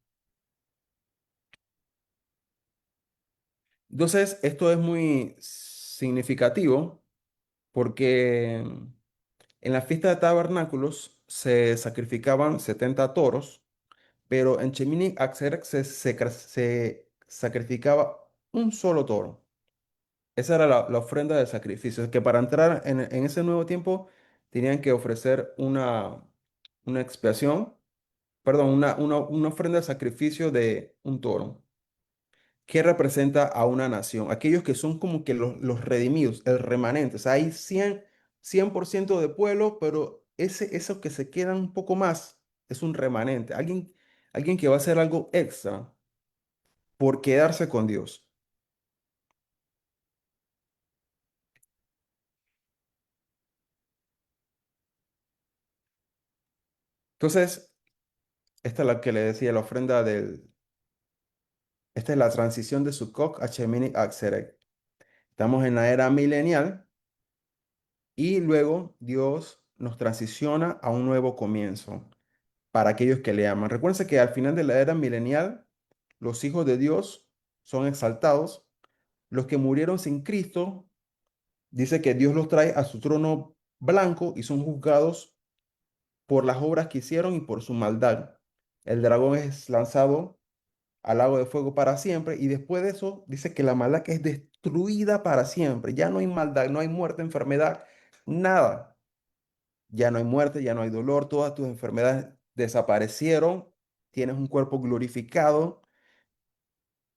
Speaker 1: Entonces, esto es muy significativo porque en la fiesta de tabernáculos se sacrificaban 70 toros, pero en Shemini Atzeret se sacrificaba un solo toro. Esa era la ofrenda de sacrificio, que para entrar en ese nuevo tiempo tenían que ofrecer una expiación, perdón, una ofrenda de sacrificio de un toro, que representa a una nación, aquellos que son como que los redimidos, el remanente. O sea, hay 100% de pueblo, pero esos que se quedan un poco más es un remanente, alguien que va a hacer algo extra por quedarse con Dios. Entonces, esta es la que le decía, la ofrenda esta es la transición de Sukkot a Shemini Atzeret. Estamos en la era milenial y luego Dios nos transiciona a un nuevo comienzo para aquellos que le aman. Recuerden que al final de la era milenial, los hijos de Dios son exaltados. Los que murieron sin Cristo, dice que Dios los trae a su trono blanco y son juzgados por las obras que hicieron y por su maldad. El dragón es lanzado al lago de fuego para siempre y después de eso dice que la maldad es destruida para siempre. Ya no hay maldad, no hay muerte, enfermedad, nada. Ya no hay muerte, ya no hay dolor, todas tus enfermedades desaparecieron, tienes un cuerpo glorificado,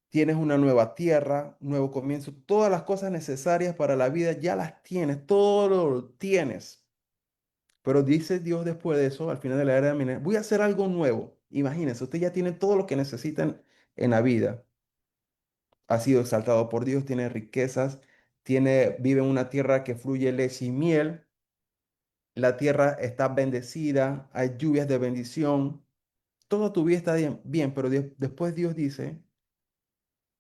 Speaker 1: tienes una nueva tierra, un nuevo comienzo, todas las cosas necesarias para la vida ya las tienes, todo lo tienes. Pero dice Dios después de eso, al final de la era de minería, voy a hacer algo nuevo. Imagínense, usted ya tiene todo lo que necesitan en la vida. Ha sido exaltado por Dios, tiene riquezas, vive en una tierra que fluye leche y miel. La tierra está bendecida, hay lluvias de bendición. Toda tu vida está bien, bien, pero después Dios dice,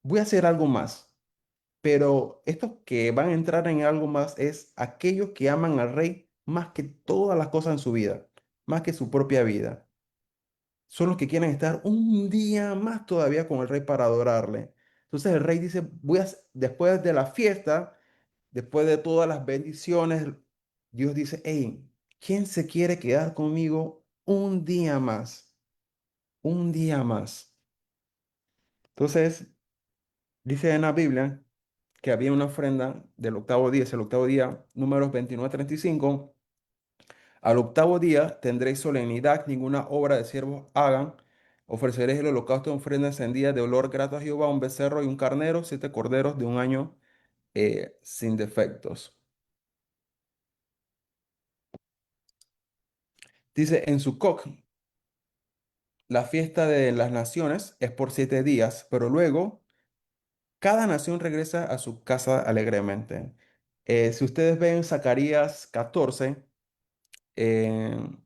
Speaker 1: voy a hacer algo más. Pero estos que van a entrar en algo más es aquellos que aman al rey más que todas las cosas en su vida, más que su propia vida. Son los que quieren estar un día más todavía con el rey para adorarle. Entonces el rey dice, después de la fiesta, después de todas las bendiciones, Dios dice, hey, ¿quién se quiere quedar conmigo un día más? Un día más. Entonces, dice en la Biblia que había una ofrenda del octavo día, es el octavo día, números 29 a 35. Al octavo día tendréis solemnidad, ninguna obra de siervos hagan. Ofreceréis el holocausto de ofrenda encendida de olor grato a Jehová, un becerro y un carnero, 7 corderos de un año sin defectos. Dice, en Sukkot, la fiesta de las naciones es por 7 días, pero luego cada nación regresa a su casa alegremente. Si ustedes ven Zacarías 14,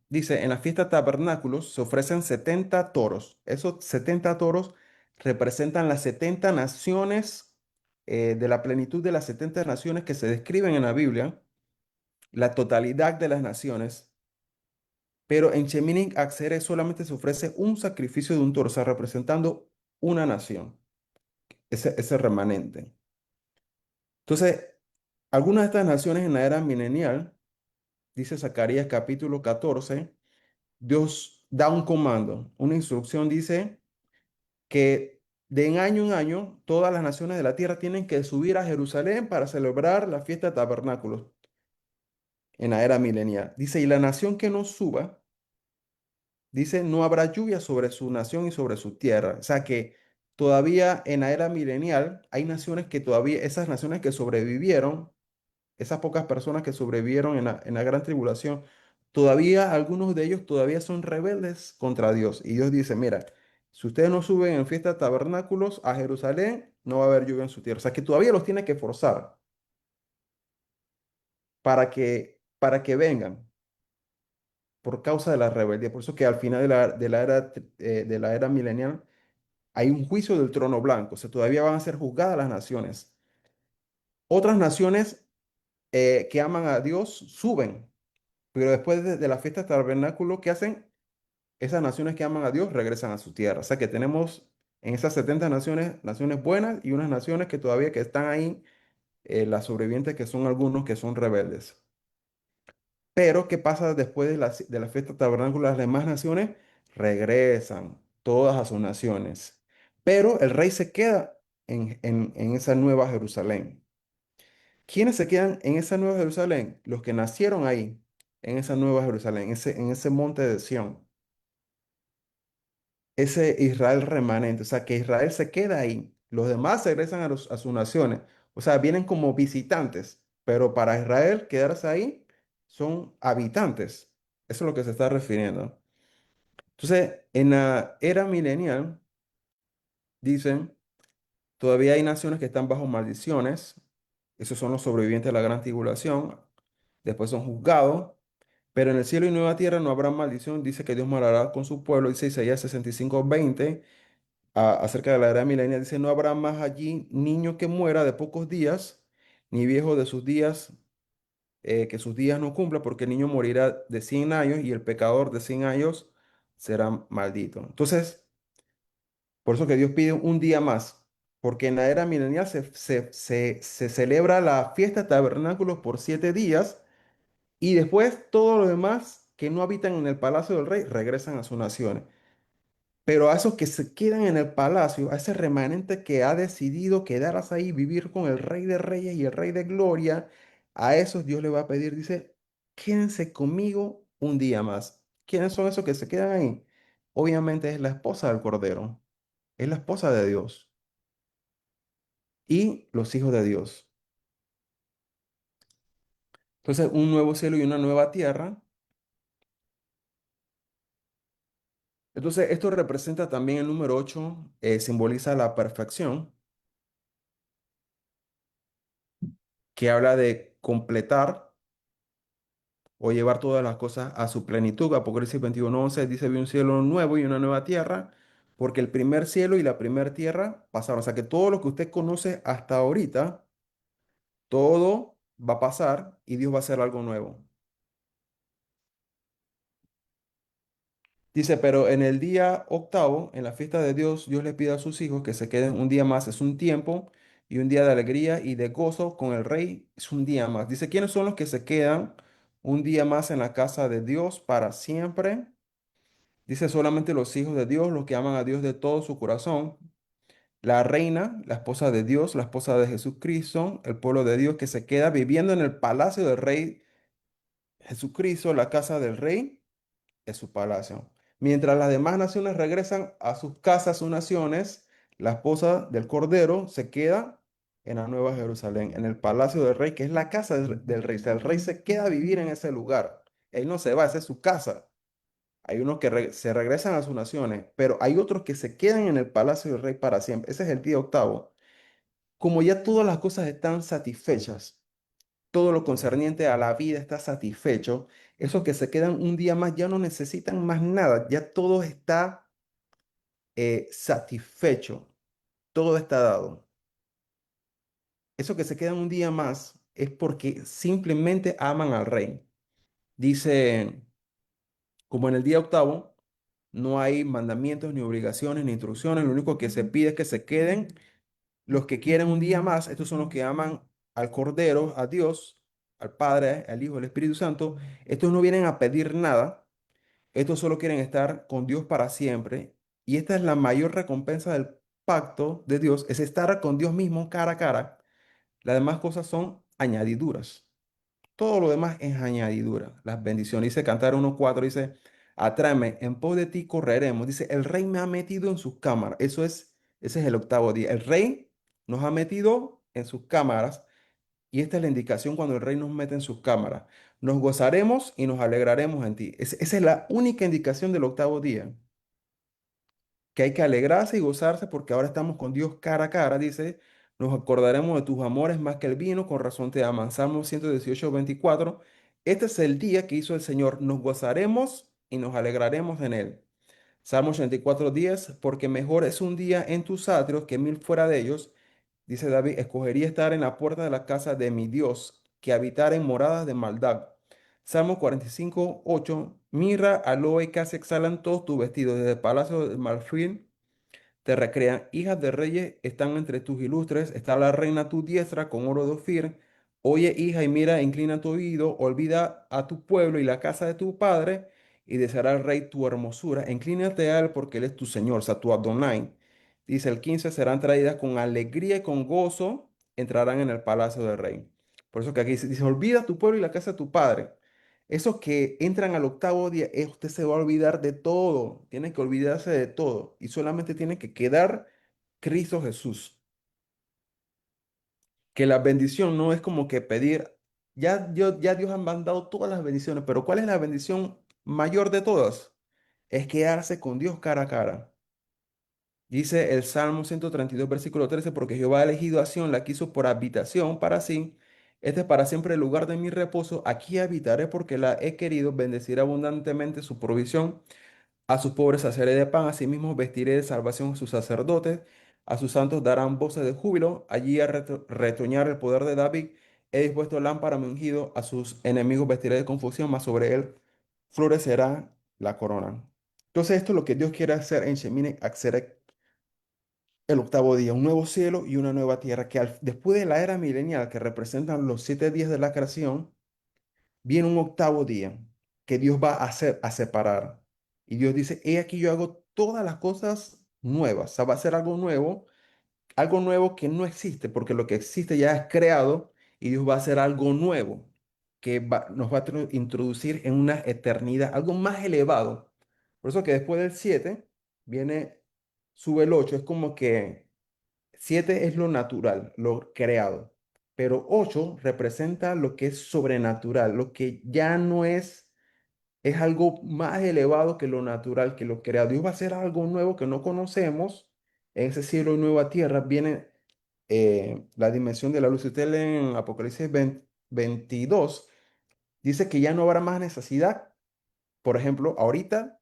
Speaker 1: dice, en la fiesta de tabernáculos se ofrecen 70 toros. Esos 70 toros representan las 70 naciones, de la plenitud de las 70 naciones que se describen en la Biblia, la totalidad de las naciones. Pero en Shemini Atzeret solamente se ofrece un sacrificio de un toro, o sea, representando una nación, ese remanente. Entonces, algunas de estas naciones en la era milenial, dice Zacarías capítulo 14, Dios da un comando, una instrucción, dice que de en año todas las naciones de la tierra tienen que subir a Jerusalén para celebrar la fiesta de tabernáculos en la era milenial. Dice, y la nación que no suba, dice, no habrá lluvia sobre su nación y sobre su tierra. O sea que todavía en la era milenial hay naciones que todavía, esas naciones que sobrevivieron, esas pocas personas que sobrevivieron en la gran tribulación, todavía algunos de ellos todavía son rebeldes contra Dios. Y Dios dice, mira, si ustedes no suben en fiesta de tabernáculos a Jerusalén, no va a haber lluvia en su tierra. O sea que todavía los tiene que forzar para que vengan por causa de la rebeldía. Por eso que al final de la era milenial hay un juicio del trono blanco. O sea, todavía van a ser juzgadas las naciones. Otras naciones que aman a Dios suben, pero después de la fiesta del tabernáculo, ¿qué hacen? Esas naciones que aman a Dios regresan a su tierra. O sea que tenemos en esas 70 naciones, naciones buenas y unas naciones que todavía que están ahí, las sobrevivientes que son algunos que son rebeldes. Pero ¿qué pasa después de la fiesta tabernáculo? Las demás naciones regresan todas a sus naciones. Pero el rey se queda en esa nueva Jerusalén. ¿Quiénes se quedan en esa nueva Jerusalén? Los que nacieron ahí, en esa nueva Jerusalén, en ese monte de Sión. Ese Israel remanente, o sea, que Israel se queda ahí. Los demás se regresan a sus naciones. O sea, vienen como visitantes, pero para Israel quedarse ahí son habitantes. Eso es lo que se está refiriendo. Entonces, en la era milenial, dicen, todavía hay naciones que están bajo maldiciones. Esos son los sobrevivientes de la gran tribulación. Después son juzgados. Pero en el cielo y nueva tierra no habrá maldición. Dice que Dios morará con su pueblo. Dice Isaías 65:20 acerca de la era milenial. Dice, no habrá más allí niño que muera de pocos días, ni viejo de sus días, que sus días no cumpla, porque el niño morirá de 100 años y el pecador de 100 años será maldito. Entonces, por eso que Dios pide un día más, porque en la era milenial se celebra la fiesta de tabernáculos por 7 días y después todos los demás que no habitan en el palacio del rey regresan a sus naciones. Pero a esos que se quedan en el palacio, a ese remanente que ha decidido quedarse ahí, vivir con el Rey de Reyes y el Rey de Gloria, a esos Dios le va a pedir, dice, quédense conmigo un día más. ¿Quiénes son esos que se quedan ahí? Obviamente es la esposa del Cordero, es la esposa de Dios y los hijos de Dios. Entonces, un nuevo cielo y una nueva tierra. Entonces, esto representa también el número 8, simboliza la perfección, que habla de completar o llevar todas las cosas a su plenitud. Apocalipsis 21:11 dice, vi un cielo nuevo y una nueva tierra, porque el primer cielo y la primera tierra pasaron. O sea que todo lo que usted conoce hasta ahorita, todo va a pasar y Dios va a hacer algo nuevo. Dice, pero en el día octavo, en la fiesta de Dios, Dios le pide a sus hijos que se queden un día más. Es un tiempo y un día de alegría y de gozo con el rey. Es un día más. Dice, ¿quiénes son los que se quedan un día más en la casa de Dios para siempre? Dice solamente los hijos de Dios, los que aman a Dios de todo su corazón. La reina, la esposa de Dios, la esposa de Jesucristo, el pueblo de Dios que se queda viviendo en el palacio del rey Jesucristo, la casa del rey es su palacio. Mientras las demás naciones regresan a sus casas, sus naciones, la esposa del Cordero se queda en la Nueva Jerusalén, en el palacio del rey, que es la casa del rey. O sea, el rey se queda a vivir en ese lugar. Él no se va, esa es su casa. Hay unos que se regresan a sus naciones, pero hay otros que se quedan en el palacio del rey para siempre. Ese es el día octavo. Como ya todas las cosas están satisfechas, todo lo concerniente a la vida está satisfecho, esos que se quedan un día más ya no necesitan más nada, ya todo está satisfecho, todo está dado. Esos que se quedan un día más es porque simplemente aman al rey. Dice, como en el día octavo, no hay mandamientos, ni obligaciones, ni instrucciones. Lo único que se pide es que se queden los que quieren un día más. Estos son los que aman al Cordero, a Dios, al Padre, al Hijo, al Espíritu Santo. Estos no vienen a pedir nada. Estos solo quieren estar con Dios para siempre. Y esta es la mayor recompensa del pacto de Dios, es estar con Dios mismo cara a cara. Las demás cosas son añadiduras. Todo lo demás es añadidura. Las bendiciones. Dice Cantar 1:4, dice, Atráeme, en pos de ti correremos. Dice, el rey me ha metido en sus cámaras. Ese es el octavo día. El rey nos ha metido en sus cámaras y esta es la indicación cuando el rey nos mete en sus cámaras. Nos gozaremos y nos alegraremos en ti. Esa es la única indicación del octavo día, que hay que alegrarse y gozarse porque ahora estamos con Dios cara a cara. Dice, nos acordaremos de tus amores más que el vino, con razón te aman. Salmo 118:24. Este es el día que hizo el Señor. Nos gozaremos y nos alegraremos en él. Salmo 84:10, porque mejor es un día en tus atrios que mil fuera de ellos. Dice David, escogería estar en la puerta de la casa de mi Dios que habitar en moradas de maldad. Salmo 45:8, mirra, aloe y casi exhalan todos tus vestidos, desde el palacio de marfil te recrean. Hijas de reyes están entre tus ilustres, está la reina a tu diestra con oro de Ofir. Oye, hija, y mira, inclina tu oído, olvida a tu pueblo y la casa de tu padre, y deseará el rey tu hermosura. Inclínate a él porque él es tu Señor, o sea, tu Adonai. Dice el 15, serán traídas con alegría y con gozo, entrarán en el palacio del rey. Por eso que aquí dice, olvida tu pueblo y la casa de tu padre. Esos que entran al octavo día, usted se va a olvidar de todo, tiene que olvidarse de todo y solamente tiene que quedar Cristo Jesús. Que la bendición no es como que pedir, ya Dios ha mandado todas las bendiciones, pero ¿cuál es la bendición mayor de todas? Es quedarse con Dios cara a cara. Dice el Salmo 132, versículo 13, porque Jehová ha elegido a Sión, la quiso por habitación para sí. Este es para siempre el lugar de mi reposo. Aquí habitaré porque la he querido. Bendeciré abundantemente su provisión. A sus pobres saciaré de pan. Asimismo vestiré de salvación a sus sacerdotes. A sus santos darán voces de júbilo. Allí a retoñar el poder de David. He dispuesto lámpara a mi ungido. A sus enemigos vestiré de confusión, mas sobre él florecerá la corona. Entonces esto es lo que Dios quiere hacer en Shemini Atzeret, el octavo día, un nuevo cielo y una nueva tierra, que después de la era milenial, que representan los 7 días de la creación, viene un octavo día que Dios va a hacer, a separar. Y Dios dice, he aquí yo hago todas las cosas nuevas. O sea, va a ser algo nuevo que no existe, porque lo que existe ya es creado y Dios va a hacer algo nuevo que nos va a introducir en una eternidad, algo más elevado. Por eso que después del 7 viene, sube el 8, es como que 7 es lo natural, lo creado, pero 8 representa lo que es sobrenatural, lo que ya no es algo más elevado que lo natural, que lo creado. Dios va a hacer algo nuevo que no conocemos. En ese cielo y nueva tierra viene la dimensión de la luz. Si usted lee en Apocalipsis 22, dice que ya no habrá más necesidad. Por ejemplo, ahorita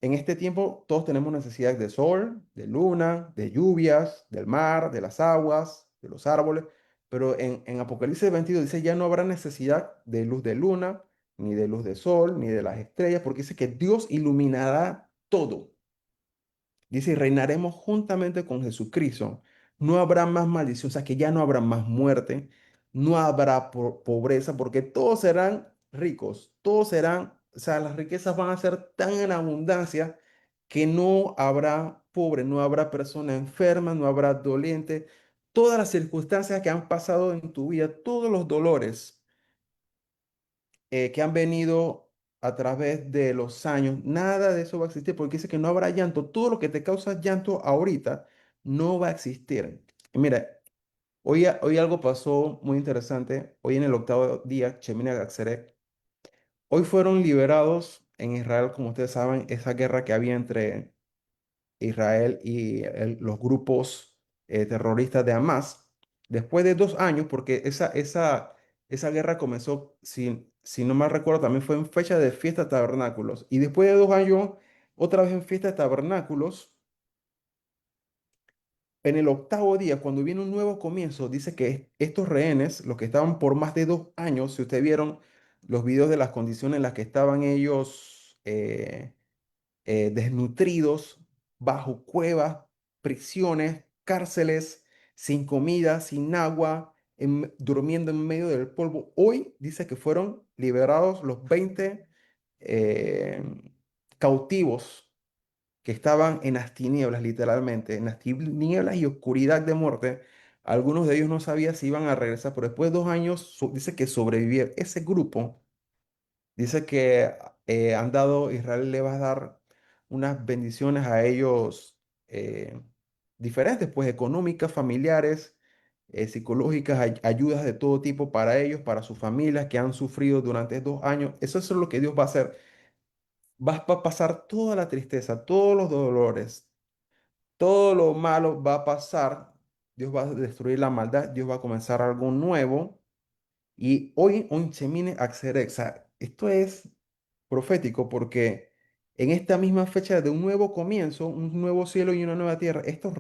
Speaker 1: en este tiempo todos tenemos necesidad de sol, de luna, de lluvias, del mar, de las aguas, de los árboles, pero en Apocalipsis 22 dice ya no habrá necesidad de luz de luna, ni de luz de sol, ni de las estrellas, porque dice que Dios iluminará todo. Dice, y reinaremos juntamente con Jesucristo. No habrá más maldición, o sea que ya no habrá más muerte, no habrá pobreza, porque todos serán ricos, todos serán, o sea, las riquezas van a ser tan en abundancia que no habrá pobre, no habrá persona enferma, no habrá doliente. Todas las circunstancias que han pasado en tu vida, todos los dolores que han venido a través de los años, nada de eso va a existir porque dice que no habrá llanto. Todo lo que te causa llanto ahorita no va a existir. Y mira, hoy algo pasó muy interesante. Hoy en el octavo día, Shemini Atzeret, hoy fueron liberados en Israel, como ustedes saben, esa guerra que había entre Israel y los grupos terroristas de Hamas, después de 2 años, porque esa guerra comenzó, si no mal recuerdo, también fue en fecha de fiesta de tabernáculos, y después de 2 años, otra vez en fiesta de tabernáculos, en el octavo día, cuando viene un nuevo comienzo, dice que estos rehenes, los que estaban por más de 2 años, si ustedes vieron los videos de las condiciones en las que estaban ellos, desnutridos, bajo cuevas, prisiones, cárceles, sin comida, sin agua, durmiendo en medio del polvo. Hoy dice que fueron liberados los 20 eh, cautivos que estaban en las tinieblas, literalmente, en las tinieblas y oscuridad de muerte. Algunos de ellos no sabían si iban a regresar, pero después de 2 años dice que sobrevivieron. Ese grupo dice que Israel le va a dar unas bendiciones a ellos eh, diferentes, pues económicas, familiares, psicológicas, ayudas de todo tipo para ellos, para sus familias que han sufrido durante 2 años. Eso es lo que Dios va a hacer. Va a pasar toda la tristeza, todos los dolores, todo lo malo va a pasar. Dios va a destruir la maldad, Dios va a comenzar algo nuevo. Y hoy un Shemine Axerexa, esto es profético porque en esta misma fecha de un nuevo comienzo, un nuevo cielo y una nueva tierra, estos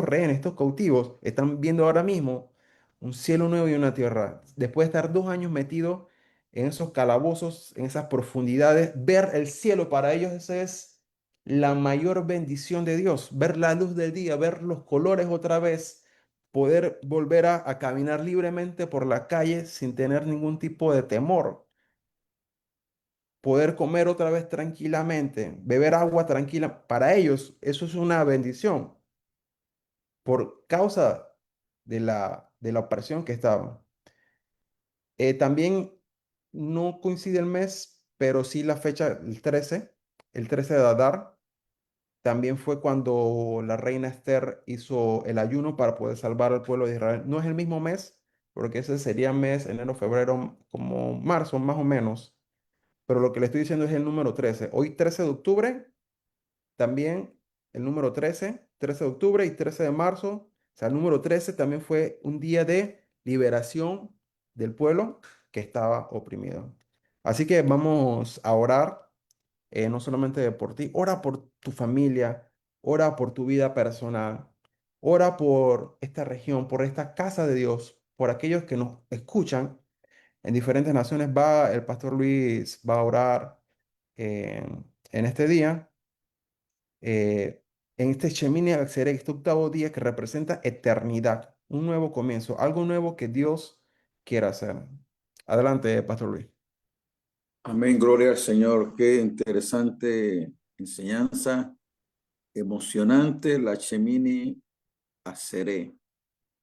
Speaker 1: rehenes, estos cautivos, están viendo ahora mismo un cielo nuevo y una tierra. Después de estar 2 años metidos en esos calabozos, en esas profundidades, ver el cielo para ellos, esa es la mayor bendición de Dios, ver la luz del día, ver los colores otra vez, poder volver a caminar libremente por la calle sin tener ningún tipo de temor, poder comer otra vez tranquilamente, beber agua tranquila. Para ellos eso es una bendición por causa de la opresión que estaban. También no coincide el mes, pero sí la fecha, el trece de Adar. También fue cuando la reina Esther hizo el ayuno para poder salvar al pueblo de Israel. No es el mismo mes, porque ese sería mes enero, febrero, como marzo, más o menos. Pero lo que le estoy diciendo es el número 13. Hoy 13 de octubre, también el número 13 de octubre y 13 de marzo. O sea, el número 13 también fue un día de liberación del pueblo que estaba oprimido. Así que vamos a orar no solamente por ti, ora por tu familia, ora por tu vida personal, ora por esta región, por esta casa de Dios, por aquellos que nos escuchan en diferentes naciones. El pastor Luis va a orar en este día, eh, en este Shemini Atzeret, este octavo día que representa eternidad, un nuevo comienzo, algo nuevo que Dios quiere hacer. Adelante, pastor Luis.
Speaker 2: Amén, gloria al Señor. Qué interesante enseñanza, emocionante, la Shemini Atzeret.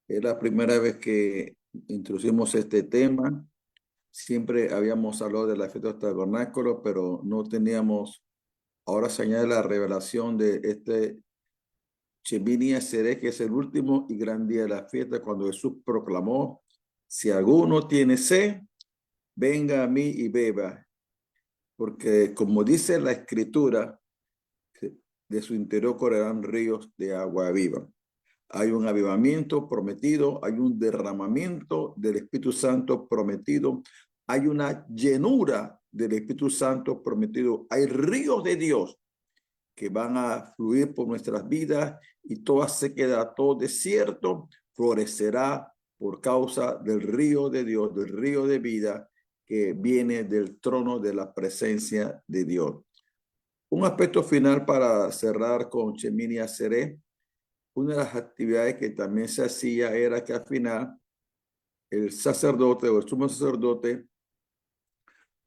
Speaker 2: Es la primera vez que introducimos este tema. Siempre habíamos hablado de la fiesta del tabernáculo, pero no teníamos, ahora se añade la revelación de este Shemini Atzeret, que es el último y gran día de la fiesta, cuando Jesús proclamó: si alguno tiene sed, venga a mí y beba, porque como dice la Escritura, de su interior correrán ríos de agua viva. Hay un avivamiento prometido, hay un derramamiento del Espíritu Santo prometido, hay una llenura del Espíritu Santo prometido, hay ríos de Dios que van a fluir por nuestras vidas, y toda sequedad, todo desierto florecerá por causa del río de Dios, del río de vida que viene del trono de la presencia de Dios. Un aspecto final para cerrar con Shemini Atzeret. Una de las actividades que también se hacía era que al final el sacerdote o el sumo sacerdote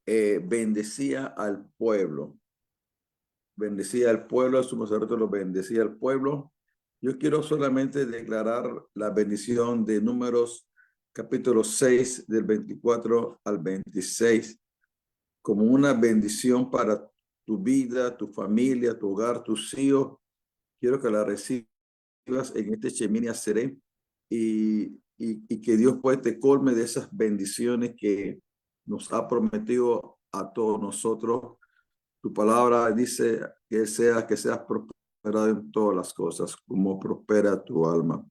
Speaker 2: bendecía al pueblo. Bendecía al pueblo, el sumo sacerdote lo bendecía al pueblo. Yo quiero solamente declarar la bendición de Números capítulo 6 del 24 al 26 como una bendición para tu vida, tu familia, tu hogar, tus hijos. Quiero que la recibas en este Shemini Atzeret, y que Dios pues te colme de esas bendiciones que nos ha prometido a todos nosotros. Tu palabra dice que seas prosperado en todas las cosas, como prospera tu alma.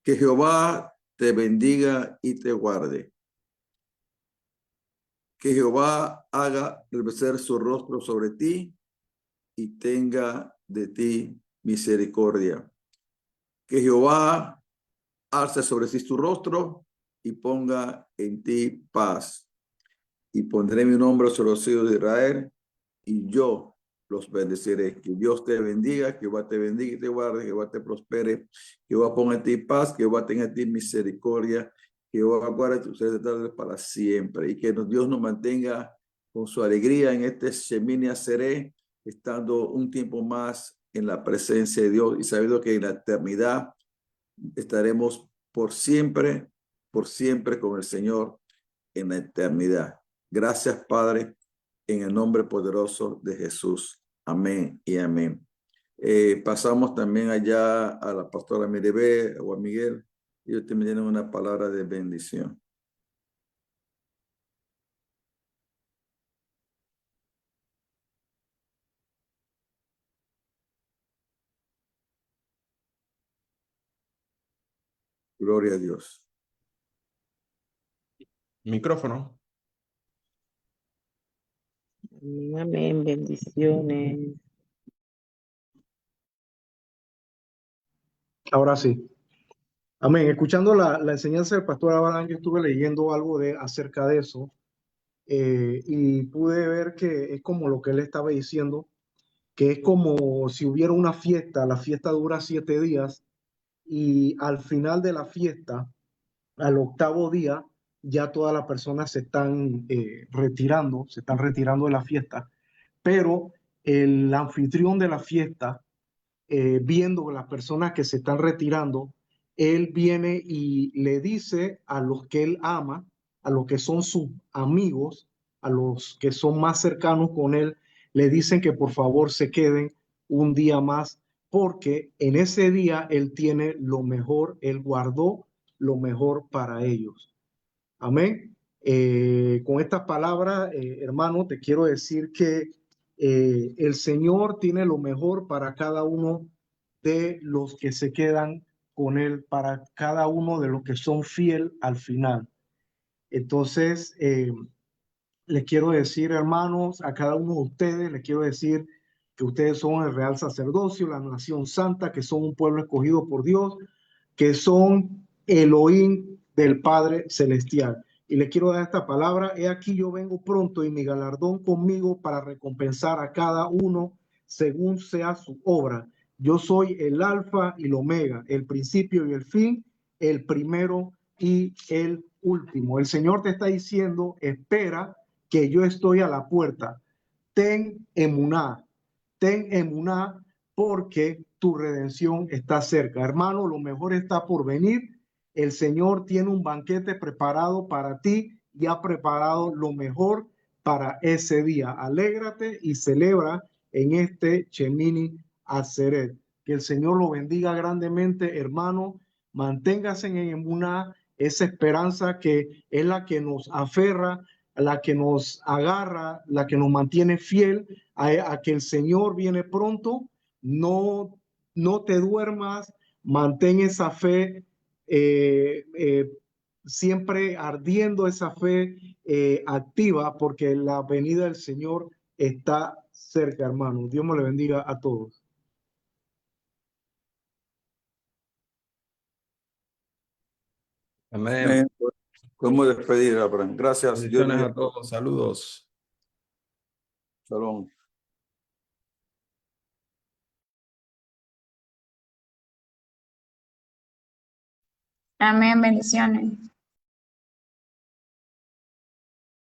Speaker 2: Que Jehová te bendiga y te guarde. Que Jehová haga relucir su rostro sobre ti y tenga de ti misericordia. Que Jehová alce sobre sí su rostro y ponga en ti paz. Y pondré mi nombre sobre los hijos de Israel, y yo los bendeciré. Que Dios te bendiga, que Jehová te bendiga y te guarde, que Jehová te prospere, que Jehová ponga en ti paz, que Jehová tenga en ti misericordia, que Jehová guarde tus tardes para siempre, y que Dios nos mantenga con su alegría en este Shemini Atzeret, estando un tiempo más en la presencia de Dios y sabiendo que en la eternidad estaremos por siempre con el Señor en la eternidad. Gracias, Padre, en el nombre poderoso de Jesús. Amén y amén. Pasamos también allá a la pastora Miribé o a Miguel. Ellos también tienen una palabra de bendición. Gloria a Dios.
Speaker 1: Micrófono.
Speaker 3: Amén, bendiciones.
Speaker 4: Ahora sí. Amén. Escuchando la enseñanza del pastor Abraham, yo estuve leyendo algo acerca de eso y pude ver que es como lo que él estaba diciendo, que es como si hubiera una fiesta, la fiesta dura 7 días y al final de la fiesta, al octavo día, ya todas las personas se están retirando de la fiesta, pero el anfitrión de la fiesta viendo las personas que se están retirando, él viene y le dice a los que él ama, a los que son sus amigos, a los que son más cercanos con él, le dicen que por favor se queden un día más, porque en ese día él tiene lo mejor, él guardó lo mejor para ellos. Amén. Con estas palabras, hermano, te quiero decir que el Señor tiene lo mejor para cada uno de los que se quedan con Él, para cada uno de los que son fiel al final. Entonces, les quiero decir, hermanos, a cada uno de ustedes, les quiero decir que ustedes son el real sacerdocio, la nación santa, que son un pueblo escogido por Dios, que son Elohim del Padre Celestial. Y le quiero dar esta palabra: he aquí yo vengo pronto y mi galardón conmigo para recompensar a cada uno según sea su obra. Yo soy el alfa y el omega, el principio y el fin, el primero y el último. El Señor te está diciendo: espera, que yo estoy a la puerta. Ten emuná, porque tu redención está cerca. Hermano, lo mejor está por venir. El Señor tiene un banquete preparado para ti y ha preparado lo mejor para ese día. Alégrate y celebra en este Shemini Atzeret. Que el Señor lo bendiga grandemente, hermano. Manténgase en emuná, esa esperanza que es la que nos aferra, la que nos agarra, la que nos mantiene fiel a que el Señor viene pronto. No, no te duermas, mantén esa fe, eh, eh, siempre ardiendo esa fe activa, porque la venida del Señor está cerca, hermano. Dios me le bendiga a todos.
Speaker 1: Amén.
Speaker 2: Podemos despedir, Abraham. Gracias. Dios
Speaker 1: Bendiciones
Speaker 2: bendiga.
Speaker 1: a todos. Saludos.
Speaker 2: Shalom.
Speaker 5: Amén, bendiciones.